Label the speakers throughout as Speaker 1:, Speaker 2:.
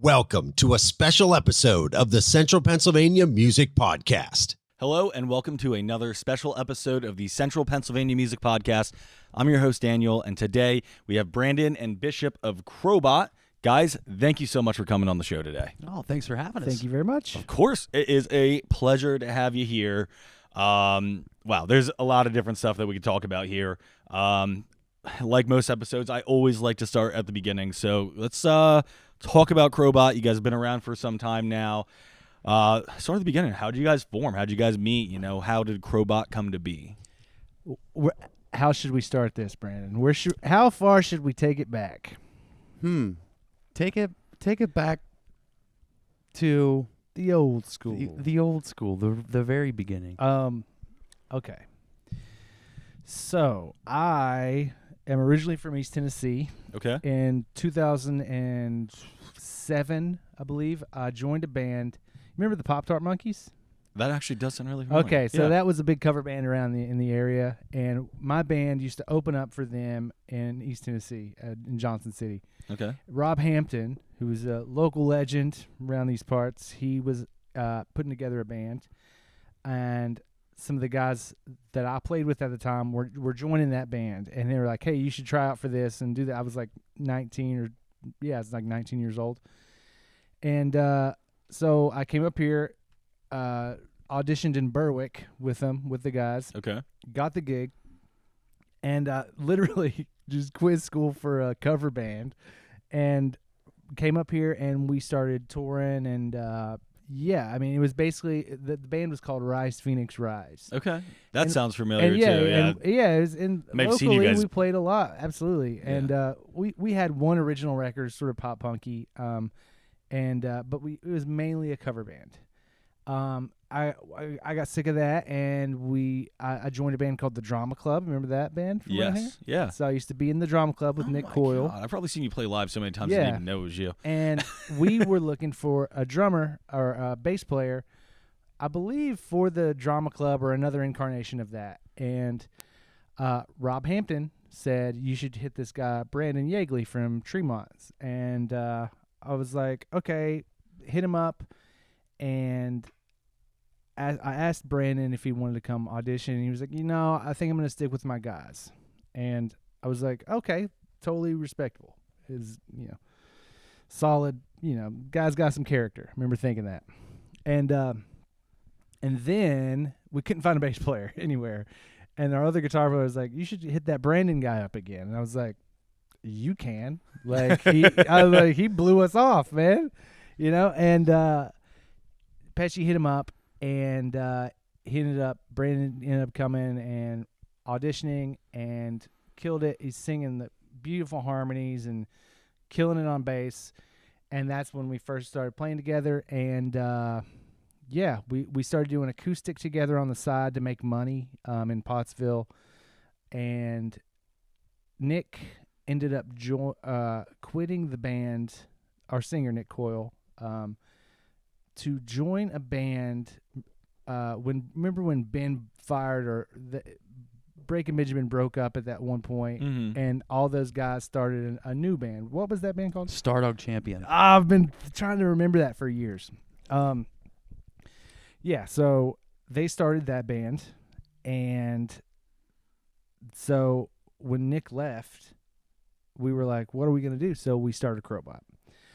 Speaker 1: Welcome to a special episode of the Central Pennsylvania Music Podcast.
Speaker 2: Hello and welcome to another special episode of the Central Pennsylvania Music Podcast. I'm your host, Daniel, and today we have Brandon and Bishop of Crobot. Guys, thank you so much for coming on the show today.
Speaker 3: Oh, thanks for having us.
Speaker 4: Thank you very much.
Speaker 2: Of course, it is a pleasure to have you here. Wow, there's a lot of different stuff that we could talk about here. Like most episodes, I always like to start at the beginning. So let's talk about Crobot. You guys have been around for some time now. Start at the beginning. How did you guys form? How did you guys meet? How did Crobot come to be?
Speaker 4: How should we start this, Brandon? How far should we take it back?
Speaker 3: Take it back to
Speaker 4: The old school.
Speaker 3: the old school, the very beginning.
Speaker 4: Okay. So I am originally from East Tennessee.
Speaker 2: Okay.
Speaker 4: In 2007, I believe, I joined a band. Remember the Pop-Tart Monkeys?
Speaker 2: That actually does sound really familiar.
Speaker 4: Okay, so
Speaker 2: Yeah.
Speaker 4: that was a big cover band around in the area, and my band used to open up for them in East Tennessee, in Johnson City.
Speaker 2: Okay.
Speaker 4: Rob Hampton, who was a local legend around these parts, he was putting together a band, and some of the guys that I played with at the time were joining that band, and they were like, "Hey, you should try out for this and do that." I was like 19 years old, and so I came up here, auditioned in Berwick with the guys,
Speaker 2: Okay.
Speaker 4: got the gig, and literally just quit school for a cover band, and came up here and we started touring, and it was basically the band was called Rise Phoenix Rise.
Speaker 2: Okay. That sounds familiar
Speaker 4: And
Speaker 2: too.
Speaker 4: it was in
Speaker 2: Maybe seen you
Speaker 4: locally
Speaker 2: guys-
Speaker 4: we played a lot, absolutely,
Speaker 2: Yeah.
Speaker 4: and we had one original record, sort of pop punky, but it was mainly a cover band. I got sick of that, and I joined a band called the Drama Club. Remember that band? From around here?
Speaker 2: Yes. Yeah.
Speaker 4: So I used to be in the Drama Club with Nick
Speaker 2: my
Speaker 4: Coyle,
Speaker 2: God, I've probably seen you play live so many times I
Speaker 4: Yeah.
Speaker 2: didn't even know it was you.
Speaker 4: and we were looking for a drummer or a bass player, I believe, for the Drama Club or another incarnation of that. And Rob Hampton said, "You should hit this guy Brandon Yeagley from Tremonts." And I was like, "Okay, hit him up." And I asked Brandon if he wanted to come audition, and he was like, I think I'm going to stick with my guys. And I was like, okay, totally respectable. Solid, guy's got some character. I remember thinking that. And then we couldn't find a bass player anywhere. And our other guitar player was like, "You should hit that Brandon guy up again." And I was like, "You can." He blew us off, man. And Pesci hit him up. And Brandon ended up coming and auditioning and killed it. He's singing the beautiful harmonies and killing it on bass. And that's when we first started playing together. And, we started doing acoustic together on the side to make money in Pottsville. And Nick ended up quitting the band, our singer, Nick Coyle, to join a band when Ben fired, or the Breaking Benjamin broke up at that one point, and all those guys started a new band. What was that band called?
Speaker 3: Stardog Champion.
Speaker 4: I've been trying to remember that for years. So they started that band, and so when Nick left, we were like, what are we going to do? So we started Crobot.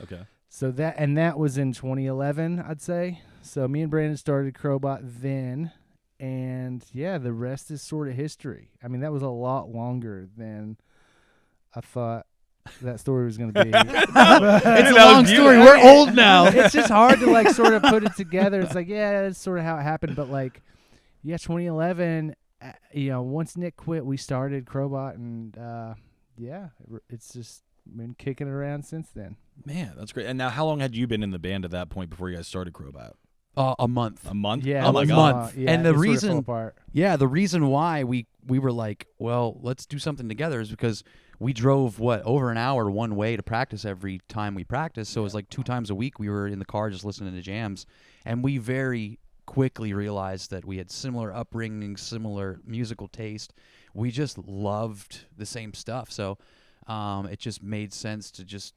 Speaker 2: Okay.
Speaker 4: So that was in 2011, I'd say. So me and Brandon started Crobot then, and the rest is sort of history. I mean, that was a lot longer than I thought that story was going to be.
Speaker 3: It's a long story. We're old now.
Speaker 4: It's just hard to sort of put it together. It's like, that's sort of how it happened, but 2011, once Nick quit, we started Crobot, and it's just been kicking it around since then.
Speaker 2: Man, that's great. And now, how long had you been in the band at that point before you guys started Crobot?
Speaker 3: A month.
Speaker 2: A month?
Speaker 4: Yeah,
Speaker 2: Oh my
Speaker 3: a
Speaker 2: God.
Speaker 3: month.
Speaker 4: Yeah,
Speaker 3: And the
Speaker 4: it sort of
Speaker 3: reason-
Speaker 4: fell apart.
Speaker 3: Yeah, the reason why we were like, well, let's do something together is because we drove over an hour one way to practice every time we practiced. So it was like 2 times a week we were in the car just listening to jams, and we very quickly realized that we had similar upbringing, similar musical taste. We just loved the same stuff. So it just made sense to just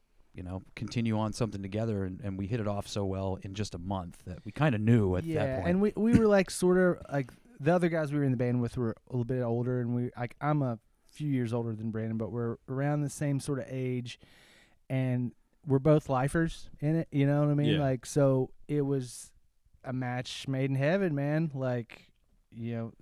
Speaker 3: continue on something together, and we hit it off so well in just a month that we kind of knew at that point.
Speaker 4: And we were like sort of like the other guys we were in the band with were a little bit older, and I'm a few years older than Brandon, but we're around the same sort of age, and we're both lifers in it, you know what I mean?
Speaker 2: Yeah.
Speaker 4: Like, so it was a match made in heaven, man. Like,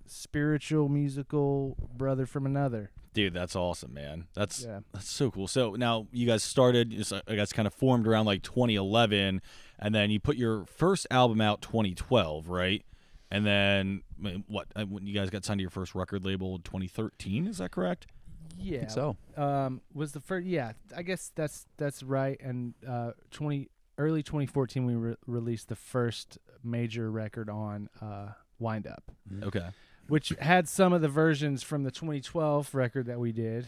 Speaker 4: spiritual, musical brother from another.
Speaker 2: Dude, that's awesome, man. That's
Speaker 4: Yeah.
Speaker 2: so cool. So now you guys started, I guess, kind of formed around like 2011, and then you put your first album out 2012, right? And then what? When you guys got signed to your first record label in 2013, is that correct?
Speaker 4: Yeah.
Speaker 3: I think so.
Speaker 4: Was the first? Yeah, I guess that's right. And early 2014, we released the first major record on Wind Up,
Speaker 2: Okay.
Speaker 4: which had some of the versions from the 2012 record that we did,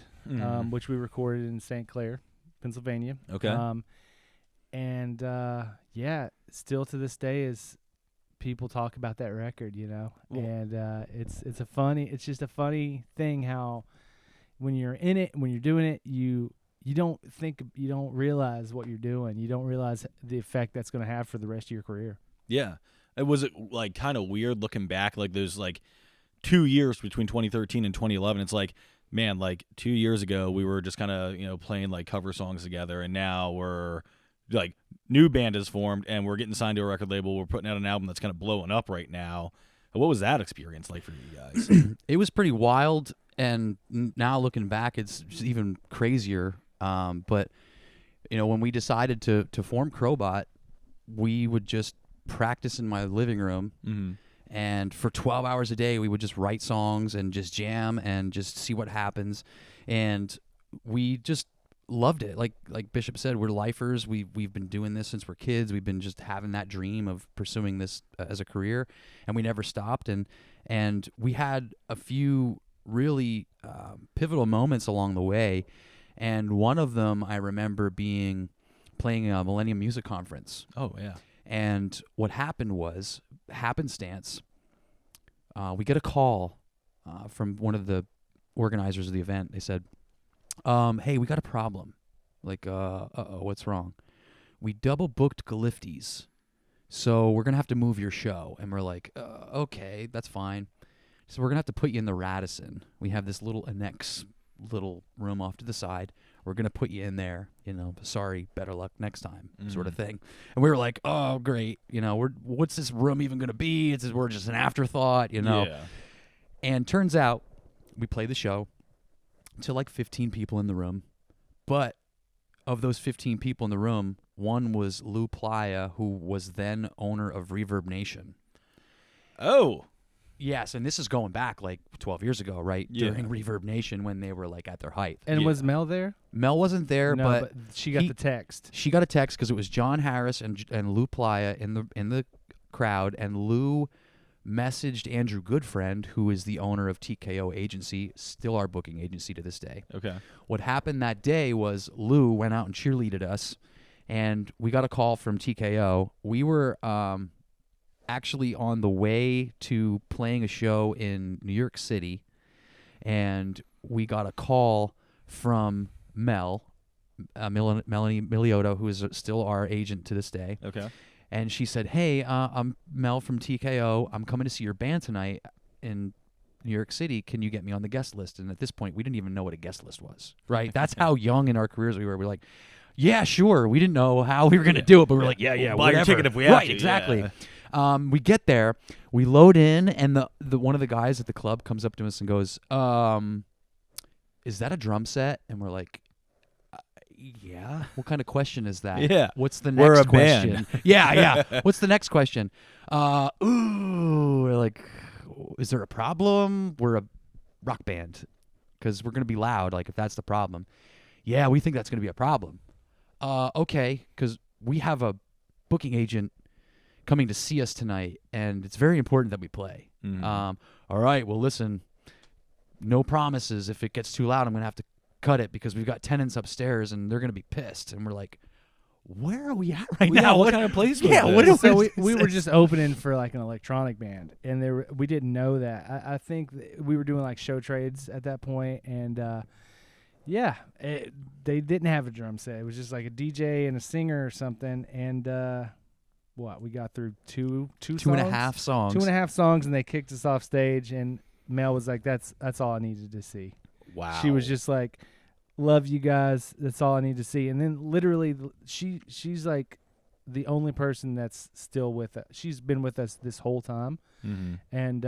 Speaker 4: which we recorded in St. Clair, Pennsylvania.
Speaker 2: Okay.
Speaker 4: Yeah, still to this day is people talk about that record,
Speaker 2: Well-
Speaker 4: and it's just a funny thing how when you're in it, when you're doing it, you don't realize what you're doing. You don't realize the effect that's going to have for the rest of your career.
Speaker 2: Yeah. Was it like kind of weird looking back, like those like 2 years between 2013 and 2011? It's like, man, like 2 years ago we were just kind of playing like cover songs together, and now we're like new band is formed and we're getting signed to a record label. We're putting out an album that's kind of blowing up right now. What was that experience like for you guys?
Speaker 3: It was pretty wild, and now looking back, it's just even crazier. But when we decided to form Crobot, we would just practice in my living room, and for 12 hours a day we would just write songs and just jam and just see what happens, and we just loved it. Like Bishop said, we're lifers. We've been doing this since we're kids. We've been just having that dream of pursuing this as a career, and we never stopped. And we had a few really pivotal moments along the way, and one of them I remember being playing a Millennium Music Conference.
Speaker 2: Oh yeah.
Speaker 3: And what happened was, happenstance, we get a call from one of the organizers of the event. They said, hey, we got a problem. Like, what's wrong? We double booked Galiftes, so we're going to have to move your show. And we're like, okay, that's fine. So we're going to have to put you in the Radisson. We have this little annex little room off to the side. We're going to put you in there, sorry, better luck next time, sort of thing. And we were like, oh, great. What's this room even going to be? We're just an afterthought,
Speaker 2: Yeah.
Speaker 3: And turns out we played the show to like 15 people in the room. But of those 15 people in the room, one was Lou Playa, who was then owner of Reverb Nation.
Speaker 2: Oh.
Speaker 3: Yes, and this is going back like 12 years ago, right?
Speaker 2: Yeah.
Speaker 3: During Reverb Nation when they were like at their height.
Speaker 4: And
Speaker 2: Yeah.
Speaker 4: was Mel there?
Speaker 3: Mel wasn't there,
Speaker 4: No,
Speaker 3: but
Speaker 4: she got
Speaker 3: he-
Speaker 4: the text.
Speaker 3: she got a text because it was John Harris and Lou Playa in the crowd, and Lou messaged Andrew Goodfriend, who is the owner of TKO Agency, still our booking agency to this day.
Speaker 2: Okay.
Speaker 3: What happened that day was Lou went out and cheerleaded us, and we got a call from TKO. We were actually on the way to playing a show in New York City, and we got a call from Melanie Miliotto, who is still our agent to this day.
Speaker 2: Okay.
Speaker 3: And she said, hey, I'm Mel from TKO. I'm coming to see your band tonight in New York City. Can you get me on the guest list? And at this point, we didn't even know what a guest list was, right? That's how young in our careers we were. We're like, yeah, sure. We didn't know how we were going to do it, but we were like, yeah,
Speaker 2: We'll buy your
Speaker 3: whatever.
Speaker 2: ticket if we have
Speaker 3: right,
Speaker 2: to,
Speaker 3: exactly.
Speaker 2: yeah.
Speaker 3: We get there, we load in, and the one of the guys at the club comes up to us and goes, is that a drum set? And we're like, yeah. What kind of question is that?
Speaker 2: Yeah.
Speaker 3: What's the
Speaker 2: We're
Speaker 3: next
Speaker 2: a band.
Speaker 3: question? Yeah. What's the next question? We're like, is there a problem? We're a rock band because we're going to be loud, like if that's the problem. Yeah, we think that's going to be a problem. Okay, because we have a booking agent coming to see us tonight, and it's very important that we play. All right, well, listen, no promises. If it gets too loud, I'm going to have to cut it because we've got tenants upstairs, and they're going to be pissed. And we're like, where are we at right now?
Speaker 2: What kind of place was
Speaker 3: Yeah,
Speaker 2: this?
Speaker 3: what is
Speaker 4: So
Speaker 3: this?
Speaker 4: we were just opening for like an electronic band, and we didn't know that. I think we were doing like show trades at that point, and Yeah, they didn't have a drum set. It was just like a DJ and a singer or something. And we got through two
Speaker 3: and a half songs.
Speaker 4: 2.5 songs, and they kicked us off stage. And Mel was like, "That's all I needed to see."
Speaker 2: Wow.
Speaker 4: She was just like, "Love you guys. That's all I need to see." And then literally, she's like the only person that's still with us. She's been with us this whole time.
Speaker 2: Mm-hmm.
Speaker 4: And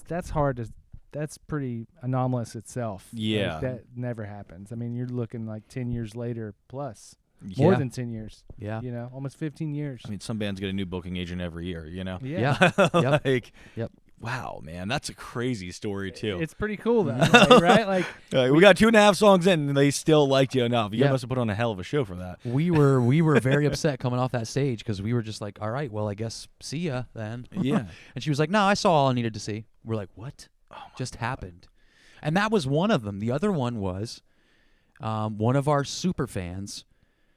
Speaker 4: that's hard to. That's pretty anomalous itself.
Speaker 2: Yeah.
Speaker 4: Like, that never happens. I mean, you're looking like 10 years later plus. More than 10 years.
Speaker 3: Yeah.
Speaker 4: You know, almost 15 years.
Speaker 2: I mean, some bands get a new booking agent every year, you know?
Speaker 4: Yeah.
Speaker 3: Yep.
Speaker 2: Like,
Speaker 3: Yep.
Speaker 2: wow, man, that's a crazy story, too.
Speaker 4: It's pretty cool, though, right? Like,
Speaker 2: We got 2.5 songs in, and they still liked you enough. You
Speaker 3: Yeah.
Speaker 2: must have put on a hell of a show for that.
Speaker 3: We were very upset coming off that stage because we were just like, all right, well, I guess see ya then.
Speaker 2: Yeah.
Speaker 3: And she was like, no, I saw all I needed to see. We're like, what? Just happened. And that was one of them. The other one was one of our super fans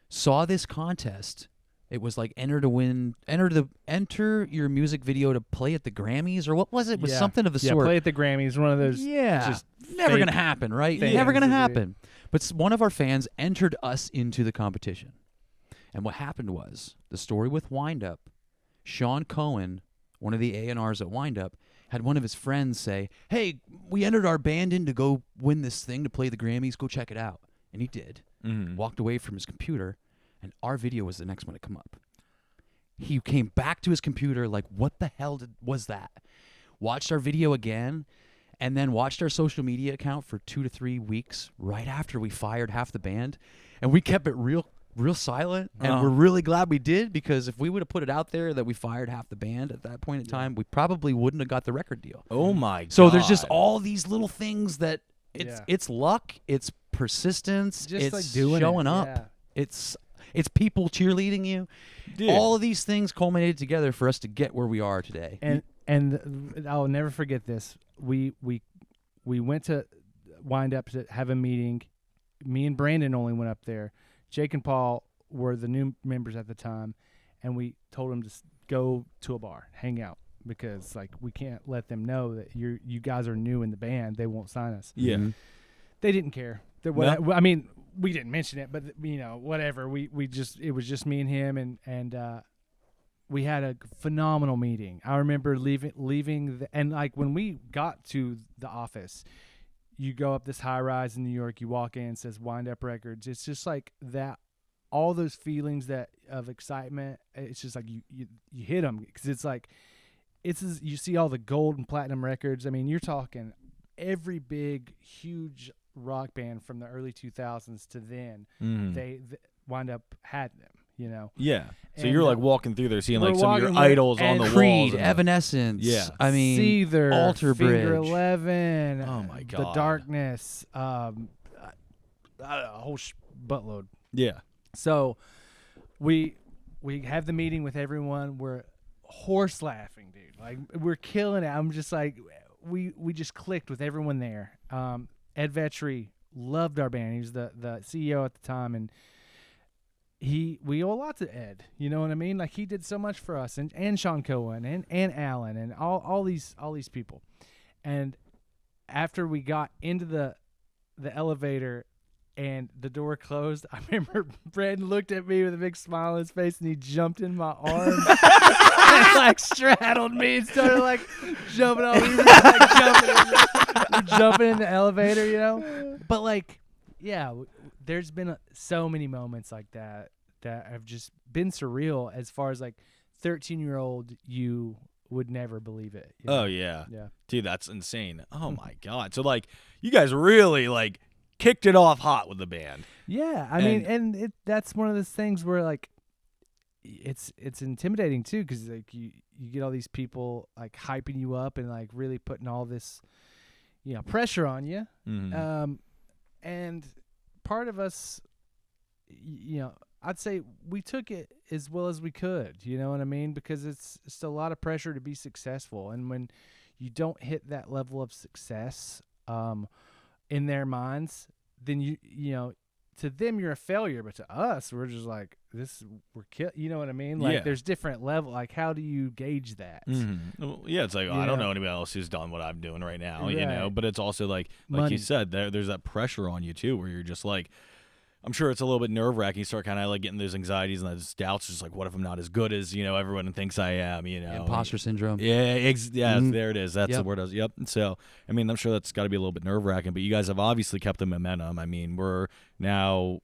Speaker 3: saw this contest. It was like enter your music video to play at the Grammys, or what was it? It was something of the sort.
Speaker 4: play at the Grammys, one of those.
Speaker 3: Yeah,
Speaker 4: just
Speaker 3: never
Speaker 4: fake
Speaker 3: gonna happen, right?
Speaker 4: things
Speaker 3: Never gonna
Speaker 4: to do.
Speaker 3: happen. But one of our fans entered us into the competition, and what happened was the story with Wind Up. Sean Cohen, one of the A&Rs at Wind Up, had one of his friends say, "Hey, we entered our band in to go win this thing to play the Grammys. Go check it out." And he did.
Speaker 2: Mm-hmm.
Speaker 3: Walked away from his computer, and our video was the next one to come up. He came back to his computer like, what the hell was that? Watched our video again, and then watched our social media account for 2 to 3 weeks right after we fired half the band. And we kept it real silent, and we're really glad we did, because if we would have put it out there that we fired half the band at that point in time, we probably wouldn't have got the record deal.
Speaker 2: Oh, my God.
Speaker 3: So there's just all these little things that
Speaker 4: Yeah.
Speaker 3: it's luck, it's persistence,
Speaker 4: Just
Speaker 3: it's
Speaker 4: like doing
Speaker 3: showing
Speaker 4: it.
Speaker 3: up.
Speaker 4: Yeah.
Speaker 3: It's people cheerleading you.
Speaker 2: Dude.
Speaker 3: All of these things culminated together for us to get where we are today.
Speaker 4: And I'll never forget this. We went to Wind Up to have a meeting. Me and Brandon only went up there. Jake and Paul were the new members at the time, and we told them to go to a bar, hang out, because like we can't let them know that you guys are new in the band. They won't sign us.
Speaker 2: Yeah.
Speaker 3: Mm-hmm.
Speaker 4: They didn't care. I mean, we didn't mention it, but whatever. It was just me and him, and we had a phenomenal meeting. I remember leaving, and like when we got to the office, you go up this high rise in New York, you walk in, it says Wind Up Records. It's just like that, all those feelings of excitement. It's just like you hit them, because it's like you see all the gold and platinum records. I mean, you're talking every big, huge rock band from the early 2000s to then.
Speaker 2: Mm.
Speaker 4: They Wind Up had them.
Speaker 2: Yeah. So
Speaker 4: And,
Speaker 2: you're like walking through there, seeing
Speaker 4: we're
Speaker 2: like some of your
Speaker 4: walking with-
Speaker 2: idols on
Speaker 4: and
Speaker 2: the
Speaker 3: Creed,
Speaker 2: walls.
Speaker 3: Evanescence.
Speaker 2: Yeah.
Speaker 3: I mean,
Speaker 4: Seether,
Speaker 3: Alter
Speaker 4: Finger
Speaker 3: Bridge.
Speaker 4: 11.
Speaker 2: Oh my
Speaker 4: The
Speaker 2: God.
Speaker 4: Darkness. A whole buttload.
Speaker 2: Yeah.
Speaker 4: So we have the meeting with everyone. We're horse laughing, dude. Like, we're killing it. I'm just like, we just clicked with everyone there. Ed Vetri loved our band. He was the CEO at the time, and we owe a lot to Ed. You know what I mean? Like, he did so much for us, and Sean Cohen and Alan and all these people. And after we got into the elevator and the door closed, I remember Brandon looked at me with a big smile on his face, and he jumped in my arms and like straddled me and started like jumping on me. We were like jumping in the elevator, But like, yeah, there's been so many moments like that have just been surreal, as far as like 13-year-old you would never believe it.
Speaker 2: Oh, yeah.
Speaker 4: Yeah.
Speaker 2: Dude, that's insane. Oh, my God. So, like, you guys really, like, kicked it off hot with the band.
Speaker 4: Yeah, I mean, and that's one of those things where like it's intimidating too, because like you get all these people like hyping you up and like really putting all this pressure on you.
Speaker 2: Mm-hmm.
Speaker 4: And part of us, I'd say we took it as well as we could. You know what I mean? Because it's a lot of pressure to be successful, and when you don't hit that level of success in their minds, then to them you're a failure, but to us we're just like you know what I mean? Like there's different level. Like how do you gauge that?
Speaker 2: Well, yeah, it's like I don't know anybody else who's done what I'm doing right now, you know. But it's also like
Speaker 4: Money.
Speaker 2: you said, there's that pressure on you too, where you're just like, I'm sure it's a little bit nerve wracking. You start kind of like getting those anxieties and those doubts. Just like, what if I'm not as good as everyone thinks I am?
Speaker 3: Imposter syndrome.
Speaker 2: Yeah, there it is. That's the word. Yep. So I mean, I'm sure that's got to be a little bit nerve wracking. But you guys have obviously kept the momentum. I mean, we're now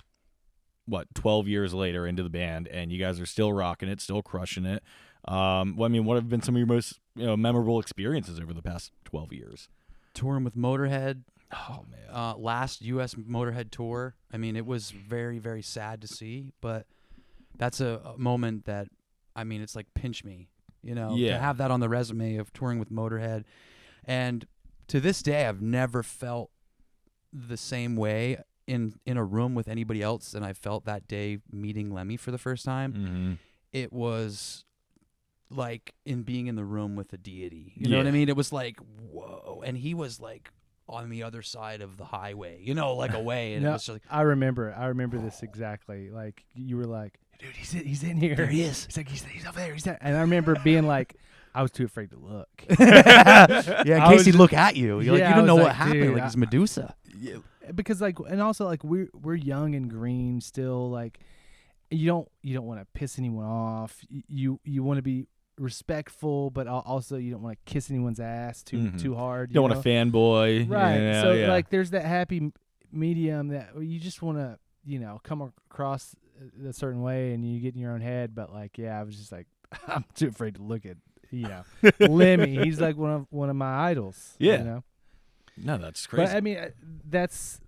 Speaker 2: 12 years later into the band, and you guys are still rocking it, still crushing it. I mean, what have been some of your most memorable experiences over the past 12 years?
Speaker 3: Touring with Motorhead.
Speaker 2: Oh man.
Speaker 3: Last U.S. Motorhead tour. I mean, it was very, very sad to see, but that's a moment that, I mean, it's like pinch me, to have that on the resume of touring with Motorhead. And to this day, I've never felt the same way in a room with anybody else than I felt that day meeting Lemmy for the first time.
Speaker 2: Mm-hmm.
Speaker 3: It was like in being in the room with a deity. You know what I mean? It was like, whoa. And he was like on the other side of the highway, like away. And it was just like,
Speaker 4: I remember this exactly. Like you were like, dude, he's in here.
Speaker 3: There he is.
Speaker 4: He's like, he's over there. He's there. And I remember being like, I was too afraid to look.
Speaker 3: in case he'd look at you. You're like, you don't know what happened.
Speaker 4: Dude,
Speaker 3: like he's Medusa.
Speaker 4: Yeah. Because and also like we're young and green still. Like you don't want to piss anyone off. You want to be respectful, but also you don't want to kiss anyone's ass too hard.
Speaker 2: You don't want to fanboy,
Speaker 4: right? So like there's that happy medium that you just want to come across a certain way, and you get in your own head. But like I was just like I'm too afraid to look at Lemmy. He's like one of my idols.
Speaker 2: Yeah. No, that's crazy.
Speaker 4: But I mean, that's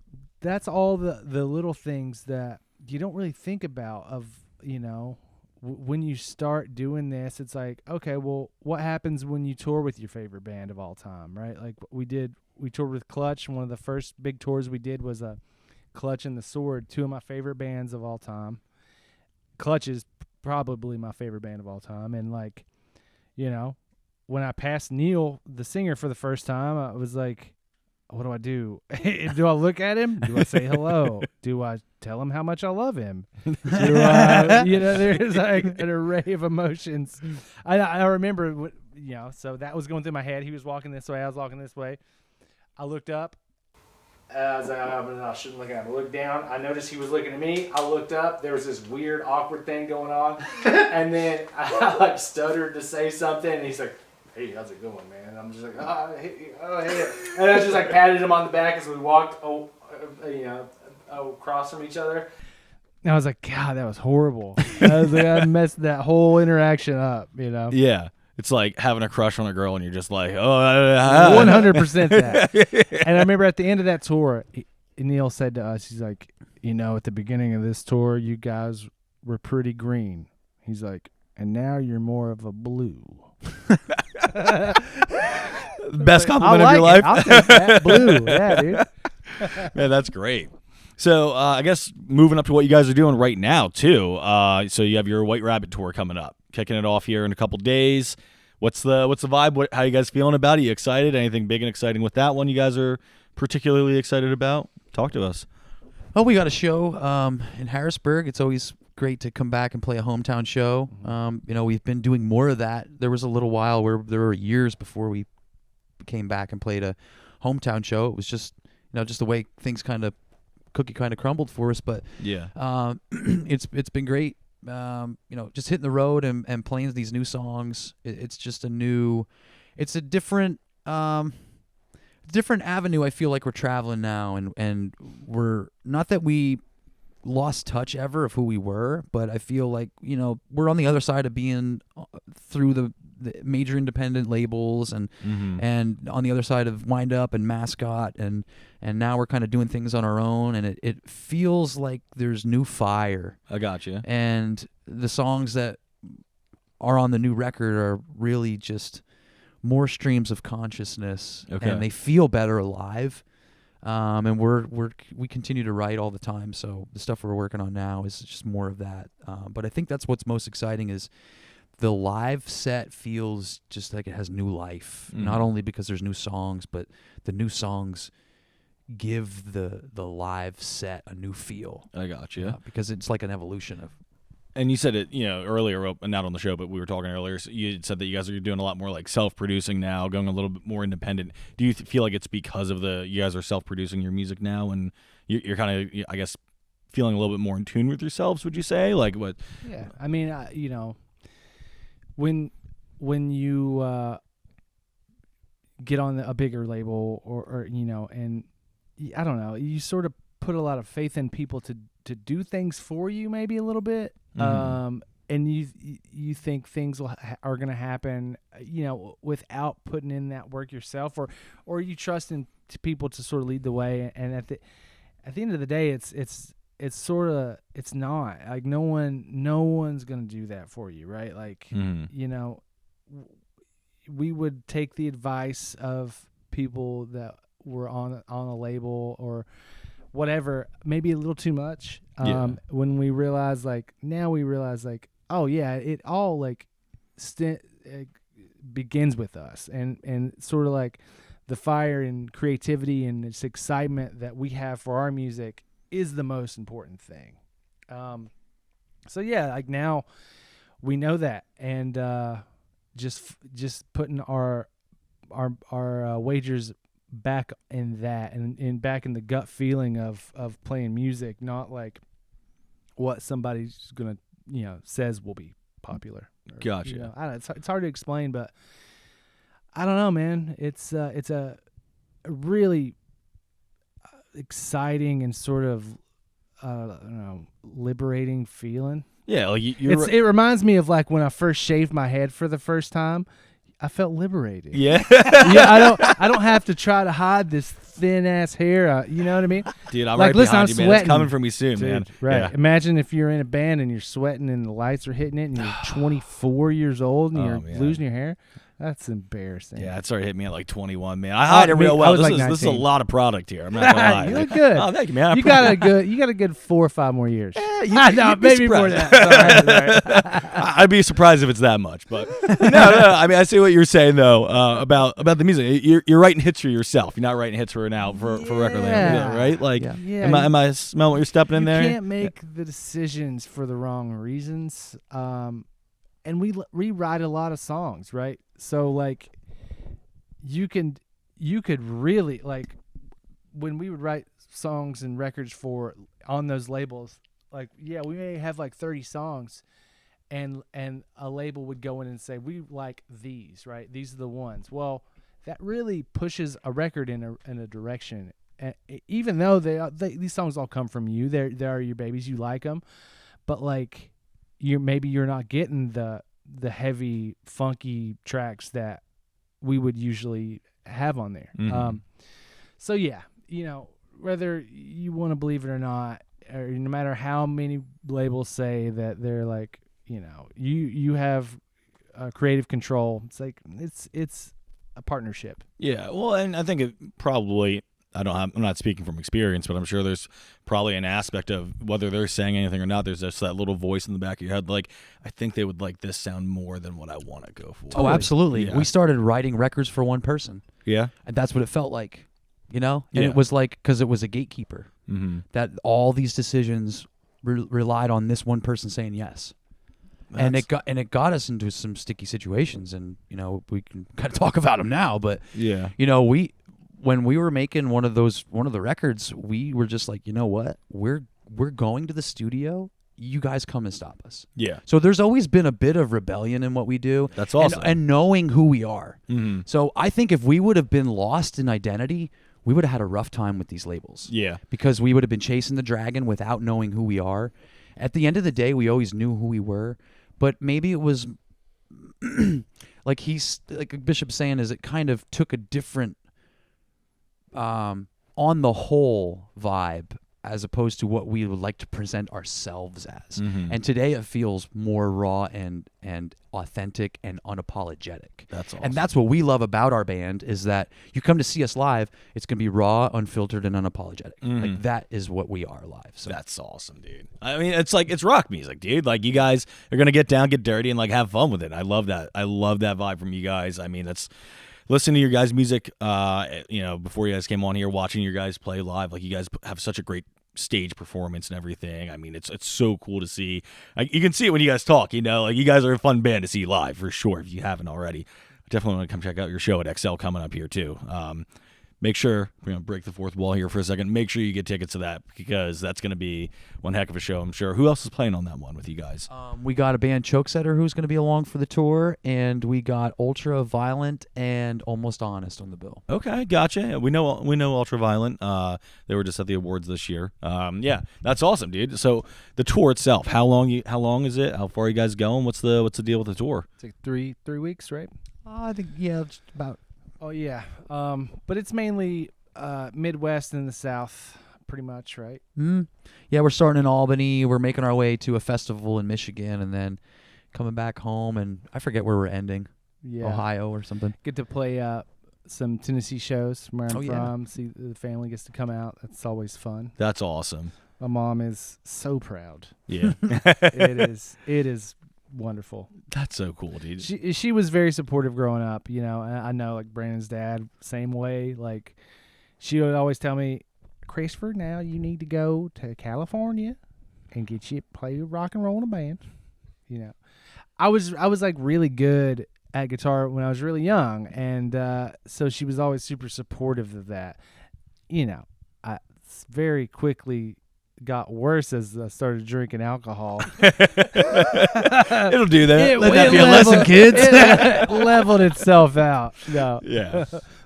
Speaker 4: all the little things that you don't really think about of when you start doing this. It's like, okay, well, what happens when you tour with your favorite band of all time, right? Like we toured with Clutch. One of the first big tours we did was Clutch and the Sword, two of my favorite bands of all time. Clutch is probably my favorite band of all time, and like, when I passed Neil, the singer, for the first time, I was like, what do I do? Do I look at him? Do I say hello? Do I tell him how much I love him? Do I, there's like an array of emotions. I remember, so that was going through my head. He was walking this way. I was walking this way. I looked up. I was like, I shouldn't look at him. I looked down. I noticed he was looking at me. I looked up. There was this weird, awkward thing going on. And then I like stuttered to say something. And he's like, hey, how's it going, man? And I'm just like, hey. And I just like patted him on the back as we walked, across from each other. And I was like, God, that was horrible. I was like, I messed that whole interaction up,
Speaker 2: Yeah. It's like having a crush on a girl and you're just like,
Speaker 4: 100% that. And I remember at the end of that tour, Neil said to us, he's like, at the beginning of this tour, you guys were pretty green. He's like, and now you're more of a blue.
Speaker 2: Best compliment of your life.
Speaker 4: I'll take that. Blue. Yeah, dude.
Speaker 2: Man, that's great. So I guess moving up to what you guys are doing right now too. So you have your White Rabbit tour coming up, kicking it off here in a couple days. What's the vibe? How you guys feeling about it? You excited? Anything big and exciting with that one you guys are particularly excited about? Talk to us.
Speaker 3: Oh, we got a show in Harrisburg. It's always great to come back and play a hometown show. We've been doing more of that. There was a little while where there were years before we came back and played a hometown show. It was just the way things cookie crumbled for us. But it's been great. Just hitting the road and playing these new songs. It's just it's a different avenue. I feel like we're traveling now, and we're not that we lost touch ever of who we were, but I feel like we're on the other side of being through the major independent labels and on the other side of Wind Up and Mascot, and now we're kind of doing things on our own, and it feels like there's new fire.
Speaker 2: I got you.
Speaker 3: And the songs that are on the new record are really just more streams of consciousness, and they feel better alive. And we continue to write all the time, so the stuff we're working on now is just more of that. But I think that's what's most exciting is the live set feels just like it has new life, not only because there's new songs, but the new songs give the live set a new feel.
Speaker 2: I got you.
Speaker 3: Because it's like an evolution of.
Speaker 2: And you said it, earlier, not on the show, but we were talking earlier. So you said that you guys are doing a lot more like self-producing now, going a little bit more independent. Do you feel like it's because of you guys are self-producing your music now, and you're kind of, I guess, feeling a little bit more in tune with yourselves? Would you say, like what?
Speaker 4: Yeah, I mean, when you get on a bigger label, or and I don't know, you sort of put a lot of faith in people to do things for you, maybe a little bit. And you think things are going to happen, without putting in that work yourself, or you trust in people to sort of lead the way. And at the end of the day, it's not like no one's going to do that for you, right? Like, we would take the advice of people that were on a label or whatever, maybe a little too much. When we realize, oh yeah, it all begins with us, and sort of like the fire and creativity and this excitement that we have for our music is the most important thing. So yeah, like now we know that, and just putting our wagers back in that, and back in the gut feeling of playing music, not like what somebody's gonna says will be popular.
Speaker 2: Gotcha.
Speaker 4: I don't know, it's hard to explain, but I don't know, man. It's a really exciting and sort of liberating feeling.
Speaker 2: Yeah, like
Speaker 4: it reminds me of like when I first shaved my head for the first time. I felt liberated.
Speaker 2: Yeah.
Speaker 4: Yeah, I don't have to try to hide this thin ass hair. You know what I mean?
Speaker 2: Dude, I'm
Speaker 4: like,
Speaker 2: right behind
Speaker 4: listen,
Speaker 2: you,
Speaker 4: I'm
Speaker 2: man. It's
Speaker 4: sweating.
Speaker 2: coming for me soon,
Speaker 4: Dude,
Speaker 2: man.
Speaker 4: Right.
Speaker 2: Yeah.
Speaker 4: Imagine if you're in a band and you're sweating and the lights are hitting it and you're 24 years old and you're
Speaker 2: man.
Speaker 4: losing your hair. That's embarrassing.
Speaker 2: Yeah, it started hitting me at like 21, man. I hide it real well. This is a lot of product here. I'm not gonna lie.
Speaker 4: You look good.
Speaker 2: Oh, thank you, man.
Speaker 4: You got a good 4 or 5 more years.
Speaker 2: Yeah,
Speaker 4: no, maybe more than that. Sorry.
Speaker 2: I'd be surprised if it's that much, but no. I mean, I see what you're saying though about the music. You're writing hits for yourself. You're not writing hits for record label, right? Like,
Speaker 4: Yeah.
Speaker 2: am I smelling what you're stepping in there?
Speaker 4: You can't make the decisions for the wrong reasons. And we rewrite a lot of songs, right? So like, you could really, like, when we would write songs and records on those labels, like, yeah, we may have like 30 songs, and a label would go in and say, we like these, right? These are the ones. Well, that really pushes a record in a direction. And even though these songs all come from you, they are your babies, you like them, but like, you're not getting the heavy, funky tracks that we would usually have on there.
Speaker 2: Mm-hmm.
Speaker 4: So yeah, whether you want to believe it or not, or no matter how many labels say that they're like, you have creative control. It's like it's a partnership.
Speaker 2: Yeah, well, and I think it probably. I'm not speaking from experience, but I'm sure there's probably an aspect of whether they're saying anything or not. There's just that little voice in the back of your head, like, I think they would like this sound more than what I want to go for.
Speaker 3: Oh, absolutely.
Speaker 2: Yeah.
Speaker 3: We started writing records for one person.
Speaker 2: Yeah.
Speaker 3: And that's what it felt like, And
Speaker 2: Yeah.
Speaker 3: it was like, because it was a gatekeeper,
Speaker 2: Mm-hmm.
Speaker 3: that all these decisions relied on this one person saying yes. And it got us into some sticky situations, and we can kind of talk about them now, but
Speaker 2: Yeah.
Speaker 3: when we were making one of the records, we were just like, you know what? We're going to the studio. You guys come and stop us.
Speaker 2: Yeah.
Speaker 3: So there's always been a bit of rebellion in what we do.
Speaker 2: That's awesome.
Speaker 3: And knowing who we are.
Speaker 2: Mm-hmm.
Speaker 3: So I think if we would have been lost in identity, we would have had a rough time with these labels.
Speaker 2: Yeah.
Speaker 3: Because we would have been chasing the dragon without knowing who we are. At the end of the day, we always knew who we were, but maybe it was like Bishop's saying, is it kind of took a different on the whole vibe as opposed to what we would like to present ourselves as.
Speaker 2: Mm-hmm.
Speaker 3: And today it feels more raw and authentic and unapologetic.
Speaker 2: That's awesome.
Speaker 3: And that's what we love about our band, is that you come to see us live, it's going to be raw, unfiltered, and unapologetic.
Speaker 2: Mm-hmm.
Speaker 3: Like, that is what we are live. So
Speaker 2: That's awesome, dude. I mean, it's rock music, dude. Like, you guys are gonna get down, get dirty, and like have fun with it. I love that. I love that vibe from you guys. I mean, that's listening to your guys' music, before you guys came on here, watching your guys play live, like you guys have such a great stage performance and everything. I mean, it's so cool to see. Like, you can see it when you guys talk. Like you guys are a fun band to see live for sure. If you haven't already, definitely want to come check out your show at XL coming up here too. Make sure, break the fourth wall here for a second. Make sure you get tickets to that because that's going to be one heck of a show, I'm sure. Who else is playing on that one with you guys?
Speaker 3: We got a band Chokesetter who's going to be along for the tour, and we got Ultra Violent and Almost Honest on the bill.
Speaker 2: Okay, gotcha. We know Ultra Violent. They were just at the awards this year. Yeah, that's awesome, dude. So the tour itself, how long is it? How far are you guys going? What's the deal with the tour?
Speaker 4: It's like three weeks, right?
Speaker 3: I think just about.
Speaker 4: Oh yeah, but it's mainly Midwest and the South, pretty much, right?
Speaker 3: Yeah, we're starting in Albany. We're making our way to a festival in Michigan, and then coming back home. And I forget where we're ending.
Speaker 4: Yeah,
Speaker 3: Ohio or something.
Speaker 4: Get to play some Tennessee shows from where I'm
Speaker 3: yeah.
Speaker 4: from. See, the family gets to come out. That's always fun.
Speaker 2: That's awesome.
Speaker 4: My mom is so proud.
Speaker 2: Yeah,
Speaker 4: It is wonderful.
Speaker 2: That's so cool, dude.
Speaker 4: She was very supportive growing up, and I know like Brandon's dad, same way. Like she would always tell me, Christopher, now you need to go to California and play rock and roll in a band. I was like really good at guitar when I was really young, and so she was always super supportive of that. I very quickly got worse as I started drinking alcohol.
Speaker 2: It'll do that.
Speaker 3: Let that be a lesson, kids.
Speaker 4: It leveled itself out. No.
Speaker 2: Yeah.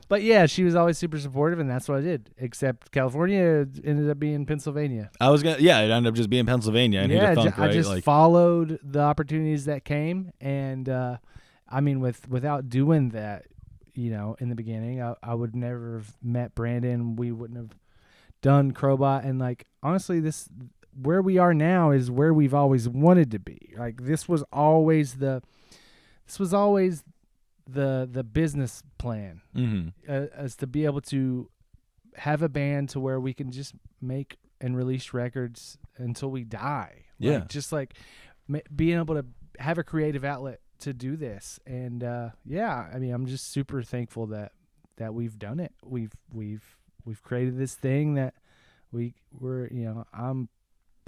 Speaker 4: But yeah, she was always super supportive, and that's what I did. Except California ended up being Pennsylvania.
Speaker 2: It ended up just being Pennsylvania and
Speaker 4: yeah,
Speaker 2: Thunk, right?
Speaker 4: I just followed the opportunities that came, and I mean, without doing that, in the beginning, I would never have met Brandon. We wouldn't have done Crobot, and like honestly, where we are now is where we've always wanted to be. Like this was always the business plan, as to be able to have a band to where we can just make and release records until we die.
Speaker 2: Yeah,
Speaker 4: like, just like being able to have a creative outlet to do this, and yeah, I mean, I'm just super thankful that we've done it. We've created this thing that we're I'm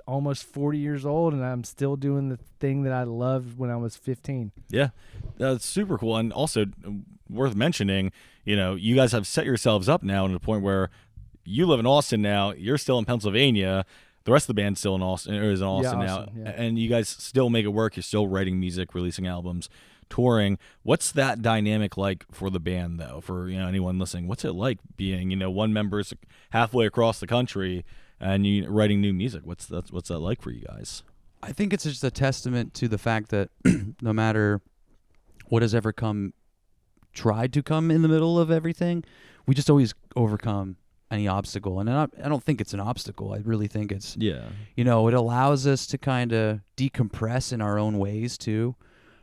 Speaker 4: almost 40 years old and I'm still doing the thing that I loved when I was 15.
Speaker 2: Yeah, that's super cool. And also worth mentioning, you guys have set yourselves up now to the point where you live in Austin now, you're still in Pennsylvania, the rest of the band's still in Austin, or is in Austin now,
Speaker 4: yeah.
Speaker 2: And you guys still make it work. You're still writing music, releasing albums, touring. What's that dynamic like for the band, though? For anyone listening, what's it like being one member's halfway across the country and you writing new music? What's that like for you guys?
Speaker 3: I think it's just a testament to the fact that no matter what has ever tried to come in the middle of everything, we just always overcome any obstacle. And I don't think it's an obstacle. I really think it's it allows us to kind of decompress in our own ways too.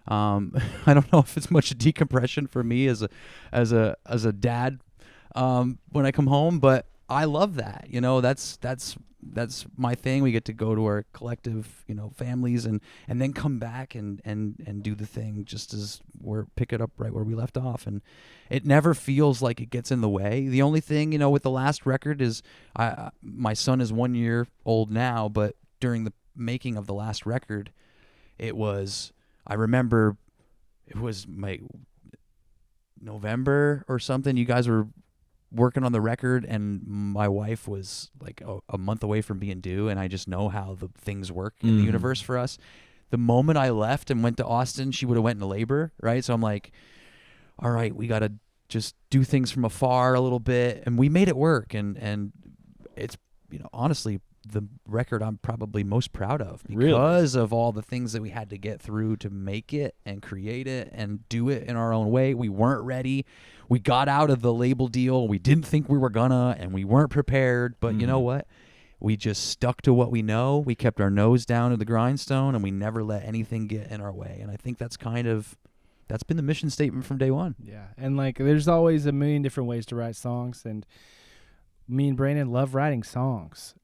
Speaker 3: I don't know if it's much a decompression for me as a dad when I come home, but I love that. That's my thing. We get to go to our collective, families and then come back and do the thing just as we're pick it up right where we left off. And it never feels like it gets in the way. The only thing, with the last record is my son is 1 year old now, but during the making of the last record, I remember it was my November or something. You guys were working on the record, and my wife was like a month away from being due, and I just know how the things work in the universe for us. The moment I left and went to Austin, she would have went into labor, right? So I'm like, all right, we got to just do things from afar a little bit, and we made it work. And it's, honestly, the record I'm probably most proud of because of all the things that we had to get through to make it and create it and do it in our own way. We weren't ready. We got out of the label deal. We didn't think we were gonna, and we weren't prepared. But you know what? We just stuck to what we know. We kept our nose down to the grindstone, and we never let anything get in our way. And I think that's been the mission statement from day one.
Speaker 4: Yeah, and like there's always a million different ways to write songs, and me and Brandon love writing songs.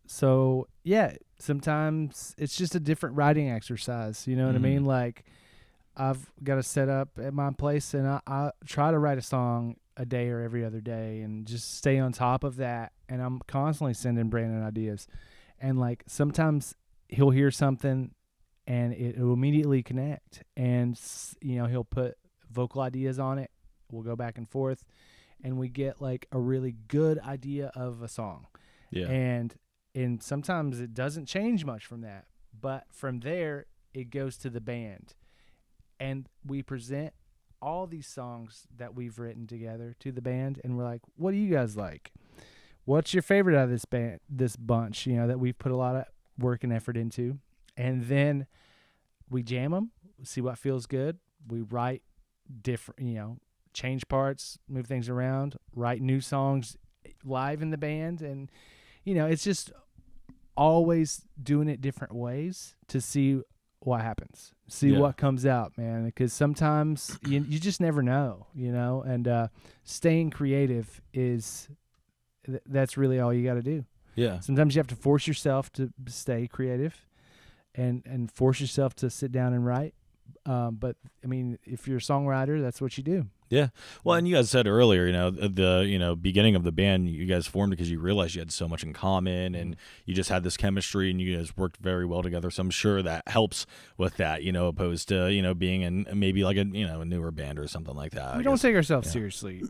Speaker 4: So yeah, sometimes it's just a different writing exercise. You know what I mean? Like I've got a setup at my place, and I try to write a song a day or every other day, and just stay on top of that. And I'm constantly sending Brandon ideas, and like sometimes he'll hear something, and it will immediately connect, and he'll put vocal ideas on it. We'll go back and forth, and we get like a really good idea of a song.
Speaker 2: Yeah.
Speaker 4: And sometimes it doesn't change much from that, but from there it goes to the band, and we present all these songs that we've written together to the band, and we're like, what do you guys like? What's your favorite out of this bunch, that we've put a lot of work and effort into? And then we jam them, see what feels good. We write different, change parts, move things around, write new songs live in the band. And, it's just always doing it different ways to see what happens, see what comes out, man. Because sometimes you just never know, and staying creative that's really all you got to do.
Speaker 2: Yeah.
Speaker 4: Sometimes you have to force yourself to stay creative and force yourself to sit down and write. But I mean, if you're a songwriter, that's what you do.
Speaker 2: Yeah. Well, and you guys said earlier, the beginning of the band, you guys formed because you realized you had so much in common, and you just had this chemistry, and you guys worked very well together. So I'm sure that helps with that, opposed to being in maybe like a newer band or something like that.
Speaker 4: We don't take ourselves seriously.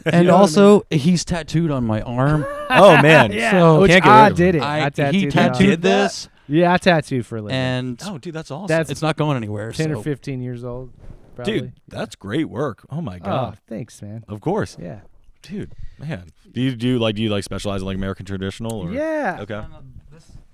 Speaker 3: And also, he's tattooed on my arm.
Speaker 2: Oh man,
Speaker 4: Yeah.
Speaker 3: So
Speaker 4: Which
Speaker 2: can't get
Speaker 4: I
Speaker 2: rid of
Speaker 4: did
Speaker 2: him.
Speaker 4: it. I
Speaker 3: he
Speaker 4: tattooed
Speaker 3: tattooed
Speaker 4: it.
Speaker 3: this,
Speaker 4: Yeah, I tattooed for a living.
Speaker 3: and
Speaker 2: oh dude, that's awesome.
Speaker 4: That's
Speaker 3: it's not going anywhere.
Speaker 4: 10
Speaker 3: so.
Speaker 4: or 15 years old, probably.
Speaker 2: Dude, that's great work. Oh my
Speaker 4: Oh,
Speaker 2: god.
Speaker 4: thanks, man.
Speaker 2: Of course.
Speaker 4: Yeah.
Speaker 2: Dude, man. Do you specialize in like American traditional or
Speaker 4: Yeah.
Speaker 2: Okay.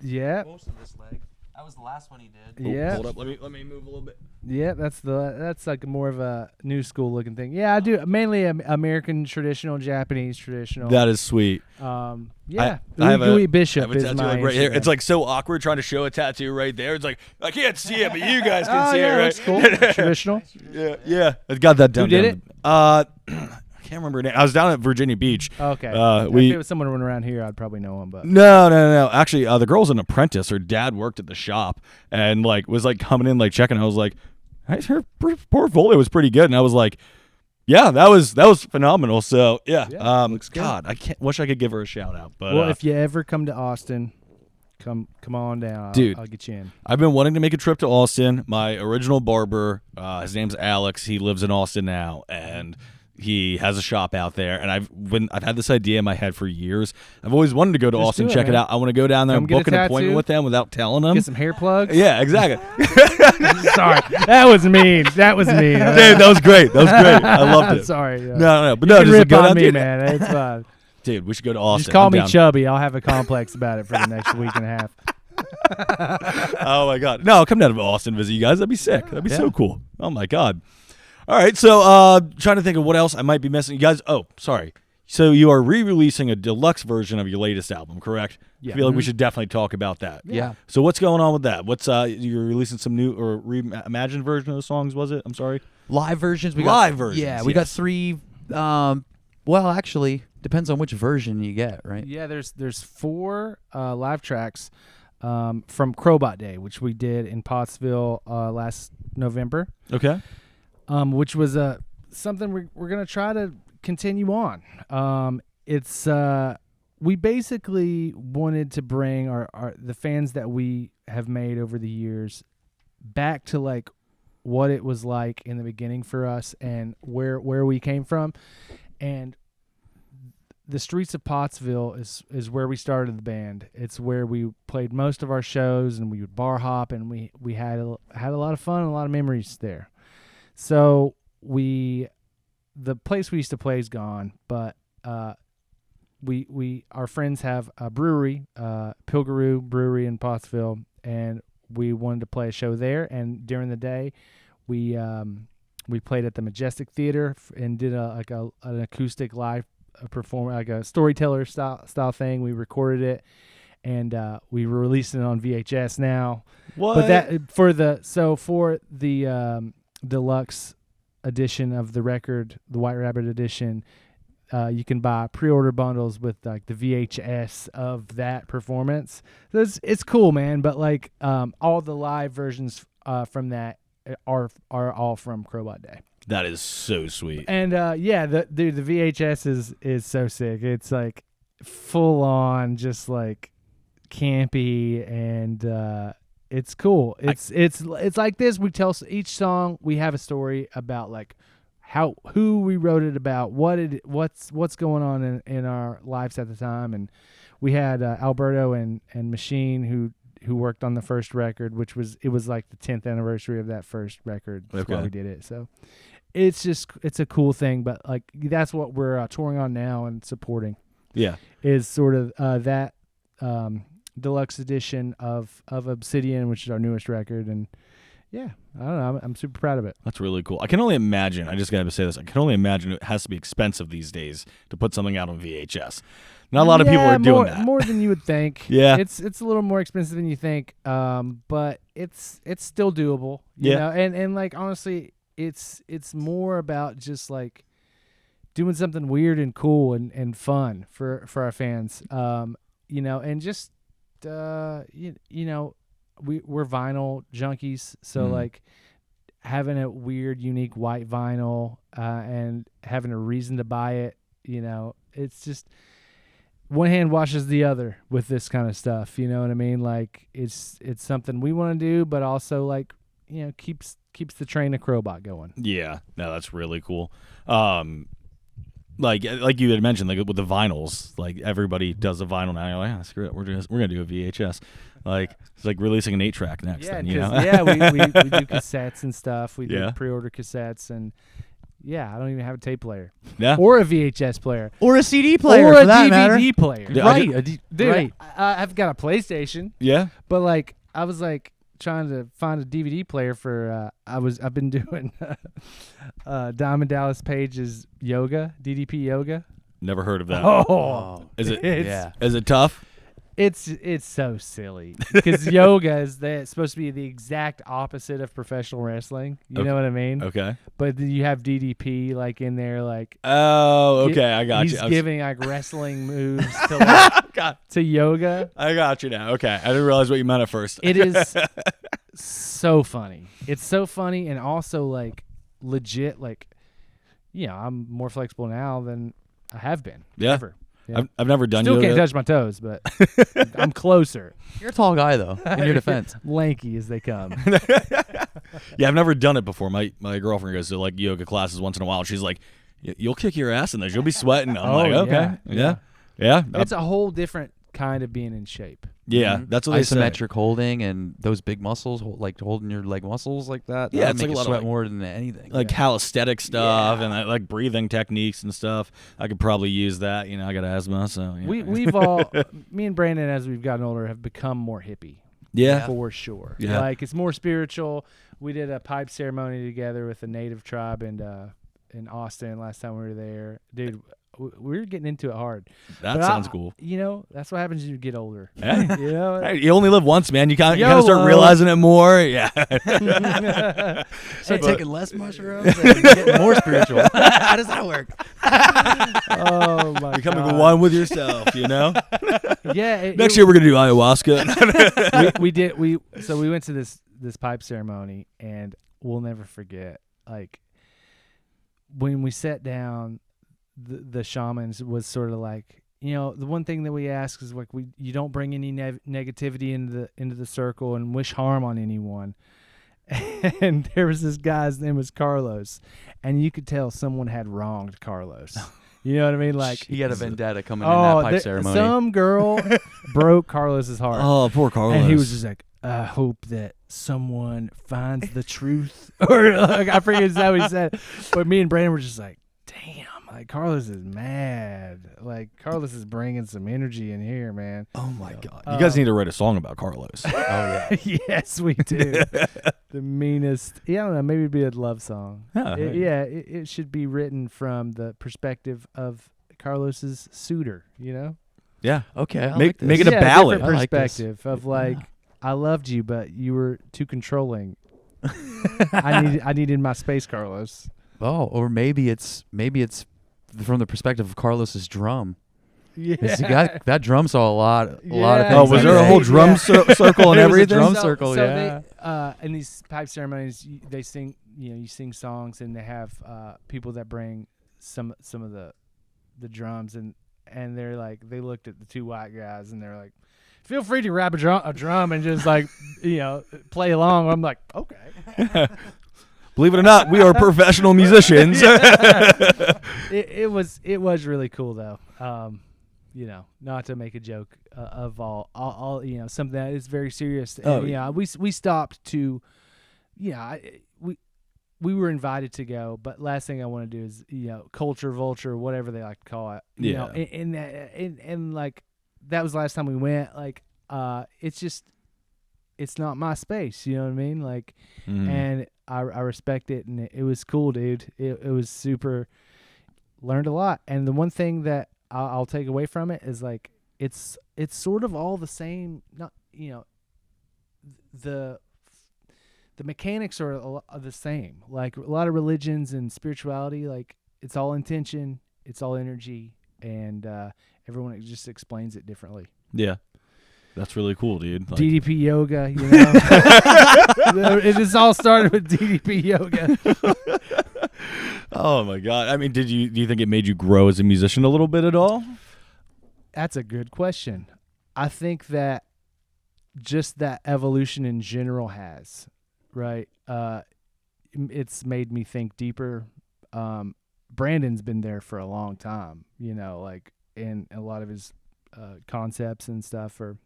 Speaker 4: Yeah.
Speaker 3: Most of this leg. That was the last one he did.
Speaker 4: Yeah.
Speaker 2: Hold up. Let me move a little bit.
Speaker 4: Yeah, that's like more of a new school looking thing. Yeah, I do mainly American traditional, Japanese traditional.
Speaker 2: That is sweet.
Speaker 4: Yeah.
Speaker 2: I have
Speaker 4: Louis
Speaker 2: I
Speaker 4: Bishop
Speaker 2: have a
Speaker 4: is
Speaker 2: tattoo
Speaker 4: my
Speaker 2: like right here.
Speaker 4: Instagram.
Speaker 2: It's like so awkward trying to show a tattoo right there. It's like I can't see it, but you guys can
Speaker 4: oh,
Speaker 2: see
Speaker 4: yeah,
Speaker 2: it, right?
Speaker 4: that's cool. Traditional.
Speaker 2: Yeah. I got that down.
Speaker 4: Who did
Speaker 2: it? I can't remember her name. I was down at Virginia Beach.
Speaker 4: Okay. If
Speaker 2: We
Speaker 4: it was someone around here, I'd probably know him. But
Speaker 2: No. Actually, the girl's an apprentice. Her dad worked at the shop and like was like coming in like checking. I was like, her portfolio was pretty good, and I was like, yeah, that was phenomenal. So yeah,
Speaker 4: looks good.
Speaker 2: God, wish I could give her a shout out. But
Speaker 4: well, if you ever come to Austin, come on down,
Speaker 2: Dude.
Speaker 4: I'll get you in.
Speaker 2: I've been wanting to make a trip to Austin. My original barber, his name's Alex. He lives in Austin now, and he has a shop out there. And I've had this idea in my head for years. I've always wanted to go to
Speaker 4: Just
Speaker 2: Austin,
Speaker 4: do it,
Speaker 2: check it
Speaker 4: man.
Speaker 2: out. I want to go down there
Speaker 4: Come
Speaker 2: and
Speaker 4: get a
Speaker 2: book an appointment
Speaker 4: tattoo.
Speaker 2: with them without telling them.
Speaker 4: Get some hair plugs.
Speaker 2: Yeah, exactly.
Speaker 4: Sorry, that was mean. That was mean.
Speaker 2: Dude, that was great. I loved it.
Speaker 4: Sorry. Yeah.
Speaker 2: No, but
Speaker 4: You
Speaker 2: no,
Speaker 4: can
Speaker 2: just
Speaker 4: rip
Speaker 2: go
Speaker 4: on
Speaker 2: down
Speaker 4: me,
Speaker 2: to-
Speaker 4: man. It's fine.
Speaker 2: Dude, we should go to Austin.
Speaker 4: Just call
Speaker 2: I'm
Speaker 4: me
Speaker 2: down.
Speaker 4: chubby. I'll have a complex about it for the next week and a half.
Speaker 2: Oh my god, no, come down to Austin, visit you guys. That'd be sick. That'd be
Speaker 4: Yeah.
Speaker 2: so cool. Oh my god. All right, so trying to think of what else I might be missing. You guys, oh, sorry. So you are re-releasing a deluxe version of your latest album, correct?
Speaker 4: Yeah.
Speaker 2: I feel like we should definitely talk about that.
Speaker 3: Yeah.
Speaker 2: So what's going on with that? What's you're releasing some new or reimagined version of the songs? Was it? I'm sorry.
Speaker 3: Live versions.
Speaker 2: Live versions,
Speaker 3: Yeah, we got
Speaker 2: yes.
Speaker 3: 3. Well, actually, depends on which version you get, right?
Speaker 4: Yeah, there's 4 live tracks from Crobot Day, which we did in Pottsville last November,
Speaker 2: Okay.
Speaker 4: which was something we're gonna try to continue on. It's we basically wanted to bring the fans that we have made over the years back to like what it was like in the beginning for us and where we came from. And the streets of Pottsville is where we started the band. It's where we played most of our shows, and we would bar hop, and we had a lot of fun and a lot of memories there. So the place we used to play is gone, but our friends have a brewery, Pilgaroo Brewery in Pottsville, and we wanted to play a show there. And during the day, we played at the Majestic Theater and did an acoustic live performance, like a storyteller style thing. We recorded it, and we were releasing it on VHS now.
Speaker 2: What?
Speaker 4: But that for the deluxe edition of the record, the White Rabbit edition, you can buy pre-order bundles with like the VHS of that performance. So it's cool, man. But like all the live versions from that are all from Crobot Day.
Speaker 2: That is so sweet.
Speaker 4: And the VHS is so sick. It's like full on, just like campy, and it's cool. It's like this. We tell each song. We have a story about like who we wrote it about, what's going on in our lives at the time, and we had Alberto and Machine who worked on the first record, which was like the 10th anniversary of that first record. That's why we did it. So it's a cool thing, but like that's what we're touring on now and supporting.
Speaker 2: Yeah,
Speaker 4: is sort of that deluxe edition of Obsidian, which is our newest record, and yeah, I don't know. I'm super proud of it.
Speaker 2: that's really cool. I can only imagine. I just got to say this. I can only imagine it has to be expensive these days to put something out on VHS. Not a lot of people are doing that.
Speaker 4: More than you would think.
Speaker 2: Yeah.
Speaker 4: It's a little more expensive than you think, but it's still doable. You know? And like honestly, it's more about just like doing something weird and cool and fun for our fans. And just we're vinyl junkies, so like having a weird, unique white vinyl and having a reason to buy it, it's just one hand washes the other with this kind of stuff. You know what I mean? Like it's something we want to do, but also like keeps the train of Crobot going.
Speaker 2: Yeah, no, that's really cool. Like you had mentioned, like with the vinyls, like everybody does a vinyl now. You're like, screw it, we're gonna do a VHS. Like it's like releasing an 8-track next.
Speaker 4: Yeah,
Speaker 2: then,
Speaker 4: we do cassettes and stuff. We do pre-order cassettes, and I don't even have a tape player.
Speaker 2: Yeah,
Speaker 4: or a VHS player,
Speaker 3: or a CD player,
Speaker 4: or
Speaker 3: for
Speaker 4: a
Speaker 3: that
Speaker 4: DVD
Speaker 3: matter.
Speaker 4: player.
Speaker 2: Yeah,
Speaker 3: Right,
Speaker 4: Dude,
Speaker 3: right.
Speaker 4: I've got a PlayStation.
Speaker 2: Yeah,
Speaker 4: but like I was like trying to find a DVD player for I've been doing Diamond Dallas Page's yoga, DDP yoga.
Speaker 2: never heard of that.
Speaker 4: Oh,
Speaker 2: Is it?
Speaker 3: Yeah.
Speaker 2: Is it tough?
Speaker 4: It's so silly because yoga is supposed to be the exact opposite of professional wrestling. You know what I mean?
Speaker 2: Okay.
Speaker 4: But then you have DDP like in there, like
Speaker 2: Oh, okay, I got
Speaker 4: he's
Speaker 2: you.
Speaker 4: giving like wrestling moves to like, to yoga.
Speaker 2: I got you now. Okay, I didn't realize what you meant at first.
Speaker 4: It is so funny. It's so funny and also like legit. Like, I'm more flexible now than I have been.
Speaker 2: Yeah.
Speaker 4: Ever. Yeah.
Speaker 2: I've never done
Speaker 4: Still
Speaker 2: yoga.
Speaker 4: can't touch my toes, but I'm closer.
Speaker 3: You're a tall guy, though, in your defense.
Speaker 4: Lanky as they come.
Speaker 2: Yeah, I've never done it before. My girlfriend goes to like yoga classes once in a while. She's like, "You'll kick your ass in those. You'll be sweating." I'm like, "Okay, yeah."
Speaker 4: It's a whole different kind of being in shape.
Speaker 2: Yeah, that's what they say.
Speaker 3: Isometric holding and those big muscles, like holding your leg muscles like that.
Speaker 2: Yeah,
Speaker 3: that
Speaker 2: it's
Speaker 3: make
Speaker 2: like a
Speaker 3: you
Speaker 2: lot of,
Speaker 3: sweat
Speaker 2: like-
Speaker 3: more than anything.
Speaker 2: Like calisthenic stuff and like breathing techniques and stuff. I could probably use that. I got asthma, so
Speaker 4: We've all, me and Brandon, as we've gotten older, have become more hippie.
Speaker 2: yeah.
Speaker 4: For sure.
Speaker 2: Yeah.
Speaker 4: Like it's more spiritual. We did a pipe ceremony together with a native tribe in Austin last time we were there. Dude, we were getting into it hard.
Speaker 2: That sounds cool.
Speaker 4: That's what happens as you get older.
Speaker 2: Hey.
Speaker 4: Hey,
Speaker 2: You only live once, man. You kind of start
Speaker 4: YOLO.
Speaker 2: realizing it more. Yeah.
Speaker 3: Start taking less mushrooms and getting more spiritual. How does that work?
Speaker 4: oh my
Speaker 2: Becoming
Speaker 4: God.
Speaker 2: one with yourself,
Speaker 4: Yeah.
Speaker 2: Next year we're going to do ayahuasca.
Speaker 4: we went to this pipe ceremony, and we'll never forget, like, when we sat down, the shamans was sort of like, the one thing that we ask is like, you don't bring any negativity into the circle and wish harm on anyone. And there was this guy's name was Carlos, and you could tell someone had wronged Carlos. You know what I mean? Like
Speaker 3: He had a vendetta coming in that pipe ceremony.
Speaker 4: Some girl broke Carlos's heart.
Speaker 2: Oh, poor Carlos.
Speaker 4: And he was just like, I hope that someone finds the truth. Or like, I forget how he said. But me and Brandon were just like, damn, like Carlos is mad. Like Carlos is bringing some energy in here, man.
Speaker 2: Oh my God! You guys need to write a song about Carlos.
Speaker 3: Oh, yeah.
Speaker 4: Yes, we do. The meanest. Yeah, I don't know. Maybe it'd be a love song.
Speaker 2: Yeah,
Speaker 4: It should be written from the perspective of Carlos's suitor.
Speaker 2: Yeah.
Speaker 3: Okay, I
Speaker 2: Make
Speaker 3: like this.
Speaker 2: make it a ballad.
Speaker 4: Different
Speaker 3: I like this.
Speaker 4: perspective of like, I loved you, but you were too controlling. I needed my space, Carlos.
Speaker 3: Oh, or maybe it's from the perspective of Carlos's drum.
Speaker 4: Yeah.
Speaker 3: See, that drum saw a lot of
Speaker 4: Yeah.
Speaker 3: things.
Speaker 2: Oh, was
Speaker 3: that
Speaker 2: there a
Speaker 3: day.
Speaker 2: whole drum circle and
Speaker 3: There was a
Speaker 2: everything?
Speaker 3: drum circle, yeah.
Speaker 4: They, in these pipe ceremonies, they sing. You sing songs, and they have people that bring some of the drums, and they're like, they looked at the two white guys, and they're like, feel free to grab a drum and just like play along. I'm like, okay.
Speaker 2: Believe it or not, we are professional musicians.
Speaker 4: It was really cool though. Not to make a joke of all something that is very serious.
Speaker 2: Oh,
Speaker 4: And, we stopped to, we were invited to go, but last thing I want to do is culture vulture, whatever they like to call it. And like that was the last time we went. Like it's not my space. You know what I mean? Like, and I respect it, and it was cool, dude. It was super. Learned a lot, and the one thing that I'll take away from it is like it's sort of all the same. Not the mechanics are the same. Like a lot of religions and spirituality, like it's all intention, it's all energy, and everyone just explains it differently.
Speaker 2: Yeah. That's really cool, dude. Like,
Speaker 4: DDP yoga, it just all started with DDP yoga.
Speaker 2: oh my God. I mean, do you think it made you grow as a musician a little bit at all?
Speaker 4: That's a good question. I think that just that evolution in general has, right? It's made me think deeper. Brandon's been there for a long time, like in a lot of his concepts and stuff, or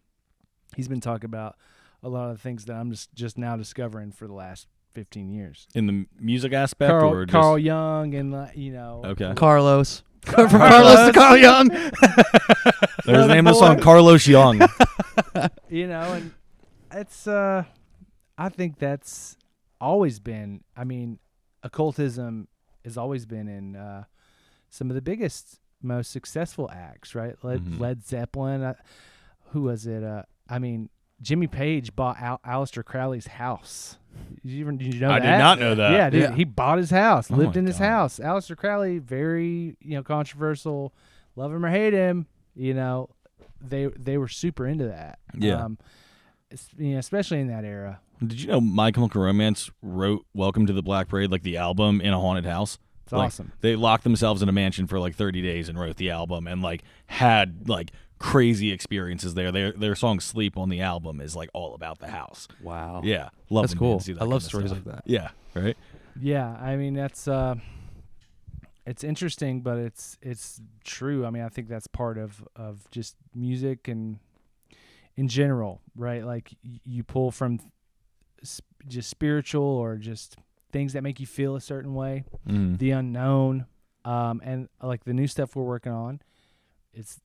Speaker 4: he's been talking about a lot of the things that I'm just now discovering for the last 15 years.
Speaker 2: In the music aspect, or
Speaker 4: Carl
Speaker 2: just...
Speaker 4: Young and
Speaker 2: Okay.
Speaker 3: Carlos. From Carlos to Carl Young.
Speaker 2: There's the name of the song, Carlos Young.
Speaker 4: And it's I think that's always been. I mean, occultism has always been in some of the biggest, most successful acts, right? Led Zeppelin. Who was it? Jimmy Page bought Aleister Crowley's house. Did you know that?
Speaker 2: I did not know that.
Speaker 4: Yeah, dude,
Speaker 3: Yeah.
Speaker 4: he bought his house,
Speaker 2: Oh
Speaker 4: lived
Speaker 2: my
Speaker 4: in his
Speaker 2: God.
Speaker 4: house. Aleister Crowley, very controversial. Love him or hate him, they were super into that.
Speaker 2: Yeah.
Speaker 4: Especially in that era.
Speaker 2: Did you know My Chemical Romance wrote Welcome to the Black Parade, like the album, in a haunted house?
Speaker 4: It's
Speaker 2: Like,
Speaker 4: awesome.
Speaker 2: They locked themselves in a mansion for like 30 days and wrote the album, and like had like crazy experiences there. Their song "Sleep" on the album is like all about the house.
Speaker 3: Wow.
Speaker 2: Yeah, love
Speaker 3: That's
Speaker 2: when
Speaker 3: cool.
Speaker 2: bands do that
Speaker 3: I
Speaker 2: kind
Speaker 3: love
Speaker 2: of
Speaker 3: stories
Speaker 2: stuff.
Speaker 3: like that.
Speaker 2: Yeah, right.
Speaker 4: Yeah, I mean that's it's interesting, but it's true. I mean, I think that's part of just music and in general, right? Like you pull from just spiritual or just things that make you feel a certain way, the unknown, and like the new stuff we're working on. It's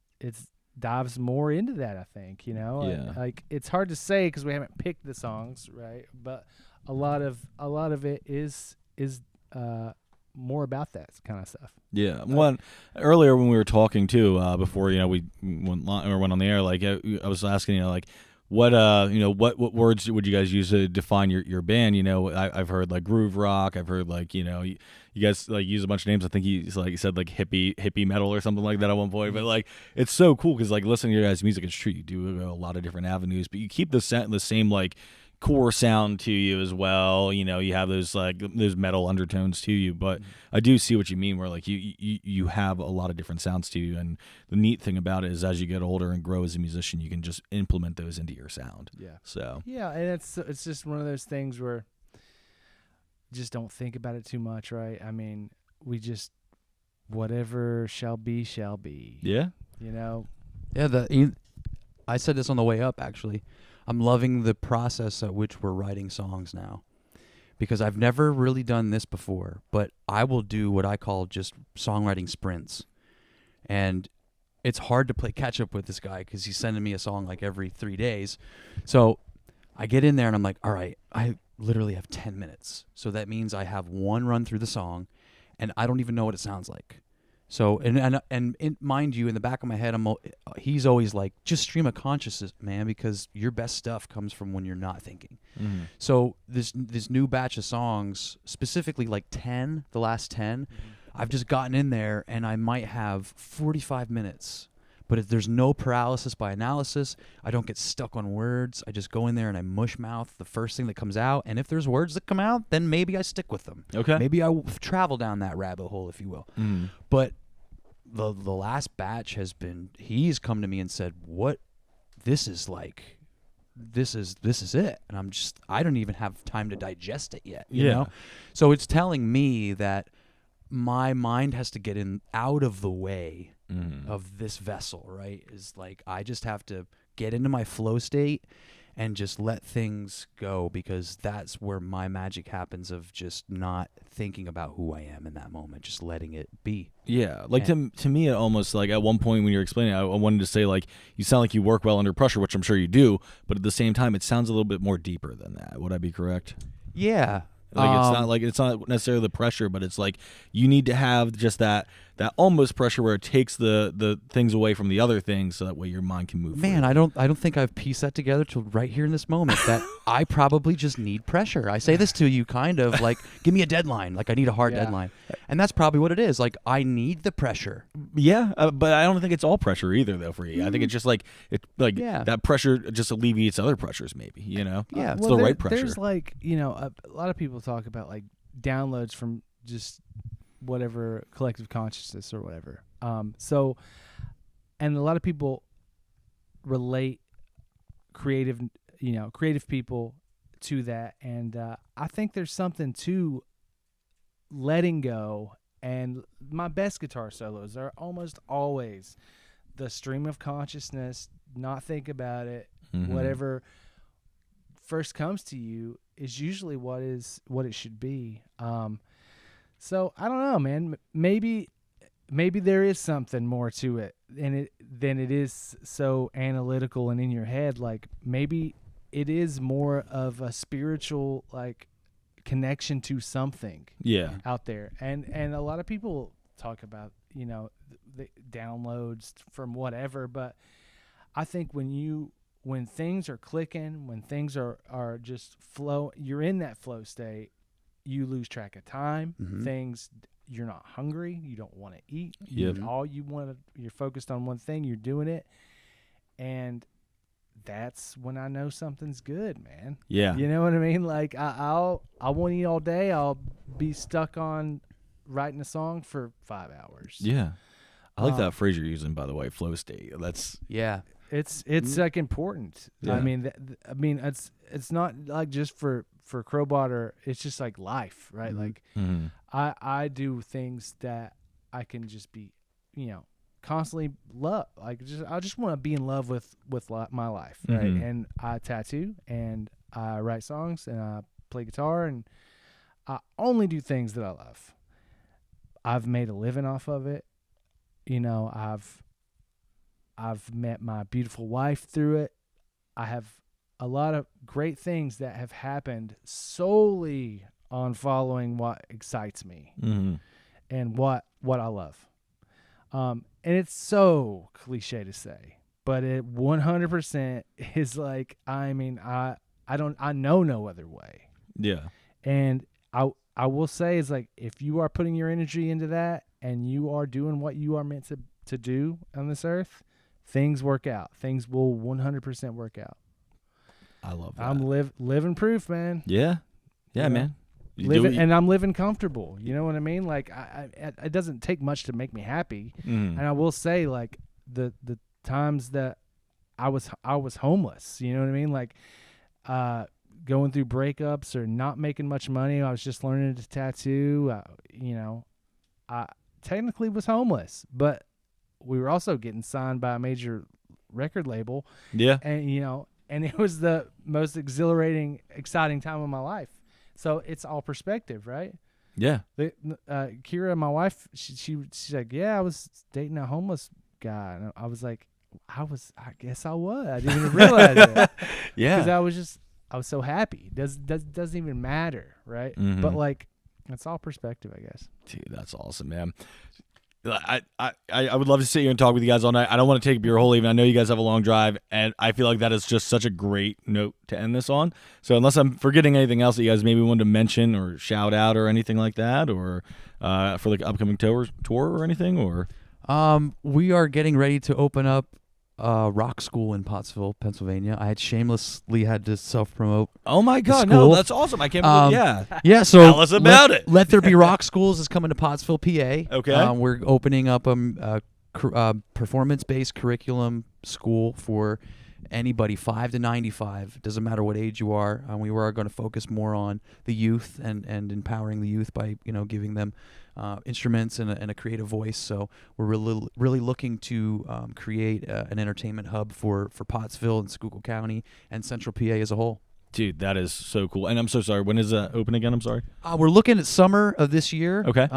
Speaker 4: dives more into that, I think.
Speaker 2: Yeah.
Speaker 4: Like it's hard to say because we haven't picked the songs, right? But a lot of it is more about that kind of stuff.
Speaker 2: Yeah. Earlier when we were talking too, before we went on the air, like I was asking, like what what words would you guys use to define your band? I've heard like groove rock. I've heard like you guys like use a bunch of names. I think you said like hippie metal or something like that at one point. But like it's so cool because like listening to your guys' music, it's true you do a lot of different avenues, but you keep the same like core sound to you as well. You have those metal undertones to you, but I do see what you mean where like you have a lot of different sounds to you, and the neat thing about it is as you get older and grow as a musician, you can just implement those into your sound.
Speaker 4: Yeah.
Speaker 2: So
Speaker 4: Yeah, and it's just one of those things where just don't think about it too much, right? I mean, we just whatever shall be shall be.
Speaker 2: yeah.
Speaker 3: Yeah, I said this on the way up, actually. I'm loving the process at which we're writing songs now, because I've never really done this before, but I will do what I call just songwriting sprints. And it's hard to play catch up with this guy because he's sending me a song like every 3 days. So I get in there and I'm like, all right, I literally have 10 minutes. So that means I have one run through the song and I don't even know what it sounds like. So, and mind you, in the back of my head, he's always like, just stream of consciousness, man, because your best stuff comes from when you're not thinking.
Speaker 2: Mm-hmm.
Speaker 3: So this new batch of songs, specifically like 10, the last 10, I've just gotten in there and I might have 45 minutes But there's no paralysis by analysis. I don't get stuck on words. I just go in there and I mush mouth the first thing that comes out. And if there's words that come out, then maybe I stick with them.
Speaker 2: Okay.
Speaker 3: Maybe I travel down that rabbit hole, if you will. But the last batch he's come to me and said, what this is like, this is it. And I don't even have time to digest it yet. You know? So it's telling me that my mind has to get out of the way of this vessel, right? Is like I just have to get into my flow state and just let things go, because that's where my magic happens, of just not thinking about who I am in that moment, just letting it be.
Speaker 2: Yeah, like to me, it almost like at one point when you're explaining, I wanted to say like you sound like you work well under pressure, which I'm sure you do, but at the same time, it sounds a little bit more deeper than that. Would I be correct?
Speaker 3: Yeah.
Speaker 2: Like it's not necessarily the pressure, but it's like you need to have just that almost pressure where it takes the things away from the other things, so that way your mind can move.
Speaker 3: Man, I don't think I've pieced that together till right here in this moment. That I probably just need pressure. I say this to you kind of like, give me a deadline. Like I need a hard deadline, and that's probably what it is. Like I need the pressure.
Speaker 2: Yeah, but I don't think it's all pressure either, though. For you, I think it's just like that pressure just alleviates other pressures, maybe. You know, it's the right pressure.
Speaker 4: There's like a lot of people talk about like downloads from just whatever collective consciousness or whatever. So, and a lot of people relate creative people to that, and I think there's something to letting go. And my best guitar solos are almost always the stream of consciousness, not think about it, whatever first comes to you is usually what it should be. So I don't know, man. Maybe there is something more to it than it is so analytical and in your head. Like maybe it is more of a spiritual like connection to something out there. And a lot of people talk about, the downloads from whatever, but I think when things are clicking, when things are just flow, you're in that flow state, you lose track of time. You're not hungry, you don't want to eat. You're focused on one thing, you're doing it. And that's when I know something's good, man.
Speaker 2: Yeah.
Speaker 4: You know what I mean? Like I won't eat all day. I'll be stuck on writing a song for 5 hours.
Speaker 2: Yeah. I like that phrase you're using, by the way, flow state. That's
Speaker 4: It's like important.
Speaker 2: Yeah.
Speaker 4: I mean it's not like just for Crobot, or it's just like life, right? Like I do things that I can just be, constantly love. Like I just want to be in love with my life, right? And I tattoo and I write songs and I play guitar and I only do things that I love. I've made a living off of it. I've met my beautiful wife through it. I have a lot of great things that have happened solely on following what excites me and what I love. And it's so cliche to say, but it 100% is like, I know no other way.
Speaker 2: Yeah.
Speaker 4: And I will say is like, if you are putting your energy into that and you are doing what you are meant to do on this earth, things work out. Things will 100% work out.
Speaker 2: I love that.
Speaker 4: I'm living proof, man.
Speaker 2: Yeah. Yeah, man.
Speaker 4: And I'm living comfortable. You know what I mean? Like it doesn't take much to make me happy. And I will say, like the times that I was homeless, you know what I mean? Like going through breakups or not making much money. I was just learning to tattoo. I technically was homeless, but we were also getting signed by a major record label.
Speaker 2: Yeah.
Speaker 4: And it was the most exhilarating, exciting time of my life. So it's all perspective, right?
Speaker 2: Yeah.
Speaker 4: Kira, my wife, she's like, yeah, I was dating a homeless guy. And I was like, I guess I was. I didn't even realize it.
Speaker 2: Yeah.
Speaker 4: Because I was so happy. Doesn't even matter, right? But like, it's all perspective, I guess.
Speaker 2: Dude, that's awesome, man. I would love to sit here and talk with you guys all night. I don't want to take up your whole evening. I know you guys have a long drive, and I feel like that is just such a great note to end this on. So unless I'm forgetting anything else that you guys maybe wanted to mention or shout out or anything like that, or for like upcoming tour or anything, or
Speaker 3: We are getting ready to open up rock school in Pottsville, Pennsylvania. I had shamelessly had to self-promote.
Speaker 2: Oh my God,
Speaker 3: school.
Speaker 2: no, that's awesome. I can't believe,
Speaker 3: Yeah, so
Speaker 2: Tell us about it.
Speaker 3: Let There Be Rock Schools is coming to Pottsville, PA.
Speaker 2: Okay.
Speaker 3: We're opening up a performance-based curriculum school for anybody 5 to 95. It doesn't matter what age you are. We are going to focus more on the youth and empowering the youth by giving them instruments and a creative voice. So we're really looking to create an entertainment hub for Pottsville and Schuylkill County and Central PA as a whole.
Speaker 2: Dude, that is so cool. And I'm so sorry. When is that open again? I'm sorry.
Speaker 3: We're looking at summer of this year.
Speaker 2: Okay.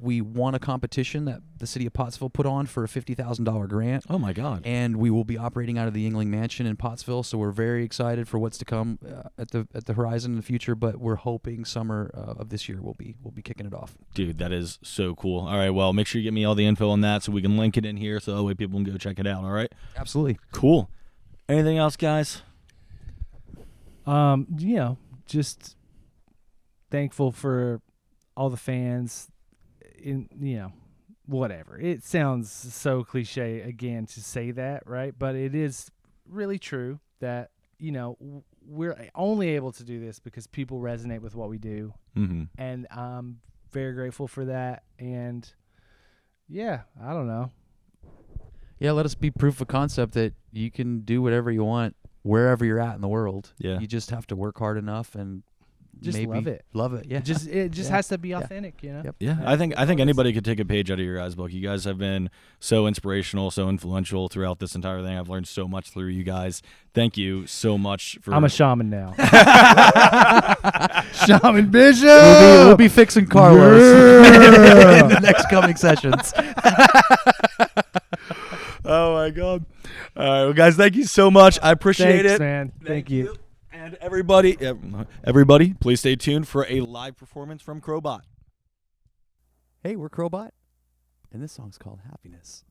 Speaker 3: We won a competition that the city of Pottsville put on for a $50,000 grant.
Speaker 2: Oh my God.
Speaker 3: And we will be operating out of the Yingling Mansion in Pottsville, so we're very excited for what's to come at the horizon in the future. But we're hoping summer of this year we'll be kicking it off.
Speaker 2: Dude, that is so cool. All right, well, make sure you get me all the info on that so we can link it in here so that way people can go check it out. All right.
Speaker 3: Absolutely.
Speaker 2: Cool. Anything else, guys?
Speaker 4: Just thankful for all the fans. Whatever. It sounds so cliche again to say that, right? But it is really true that we're only able to do this because people resonate with what we do, and I'm very grateful for that. And yeah, I don't know.
Speaker 3: Yeah, let us be proof of concept that you can do whatever you want wherever you're at in the world.
Speaker 2: Yeah.
Speaker 3: You just have to work hard enough and
Speaker 4: Just
Speaker 3: maybe
Speaker 4: love it.
Speaker 3: Love it. Yeah.
Speaker 4: It just has to be authentic,
Speaker 3: Yep.
Speaker 2: Yeah, I think anybody could take a page out of your guys' book. You guys have been so inspirational, so influential throughout this entire thing. I've learned so much through you guys. Thank you so much for.
Speaker 4: I'm a shaman now. Shaman Bishop.
Speaker 3: We'll be fixing Carlos in the next coming sessions.
Speaker 2: Oh my God! All right, well, guys, thank you so much. I appreciate
Speaker 4: Thanks,
Speaker 2: it,
Speaker 4: man. Thank you.
Speaker 2: And everybody, please stay tuned for a live performance from Crobot.
Speaker 3: Hey, we're Crobot, and this song's called Happiness.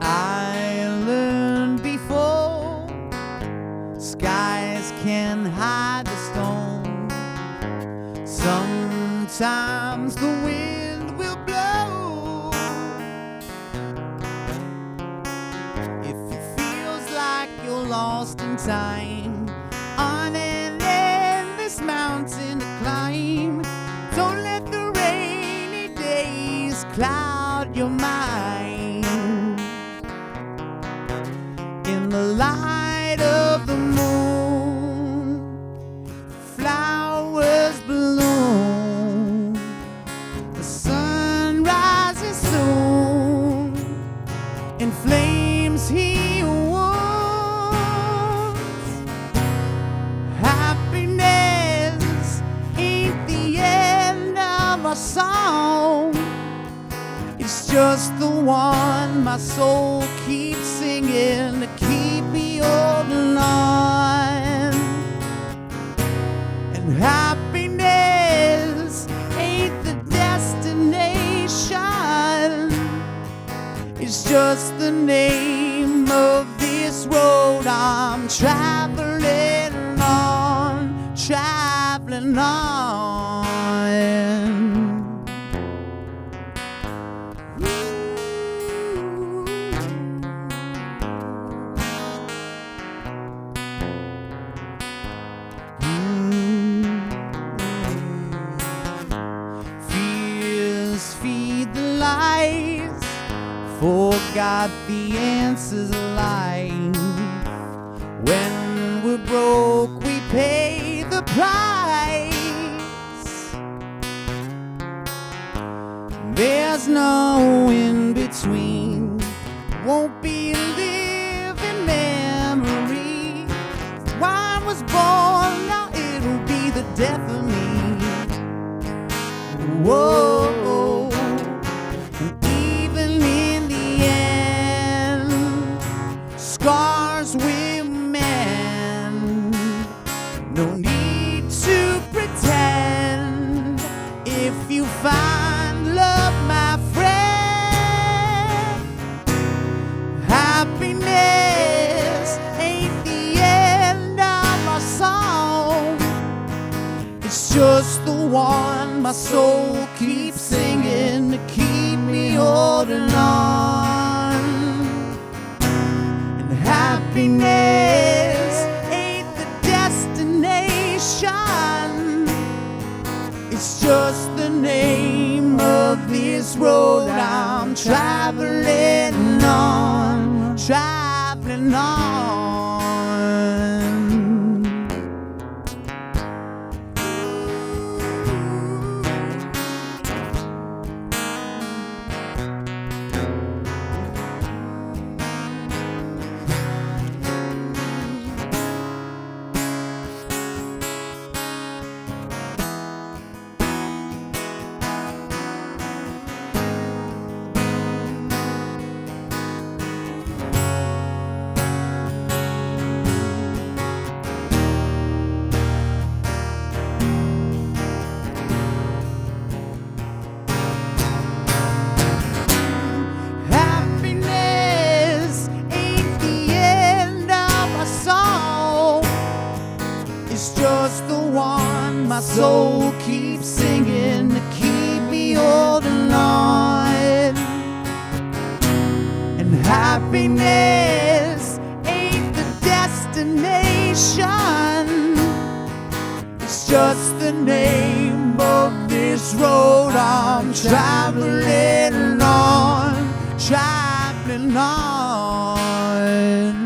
Speaker 5: I learned before skies can hide the storm. Sometimes the wind will blow. If it feels like you're lost in time on an endless mountain to climb, don't let the rainy days cloud your mind. In the light of the moon, flowers bloom. The sun rises soon, in flames he wounds. Happiness ain't the end of our song. It's just the one my soul keeps singing to keep me holding on. And happiness ain't the destination. It's just the name of this road I'm traveling on, traveling on. Fears feed the lies, forgot the answers lie. When we're broke, we pay the price. There's no in between, won't be a living memory. Why I was born, now it'll be the death of me. Whoa, even in the end, scars will mend. No need to pretend. If you find love It's just the one my soul keeps singing to keep me holding on. And happiness ain't the destination, it's just the name of this road I'm traveling on, traveling on. Happiness ain't the end of my song, it's just the one my soul keeps singing to keep me holding on. And happiness ain't the destination, it's just the name of this road I'm traveling on, traveling on.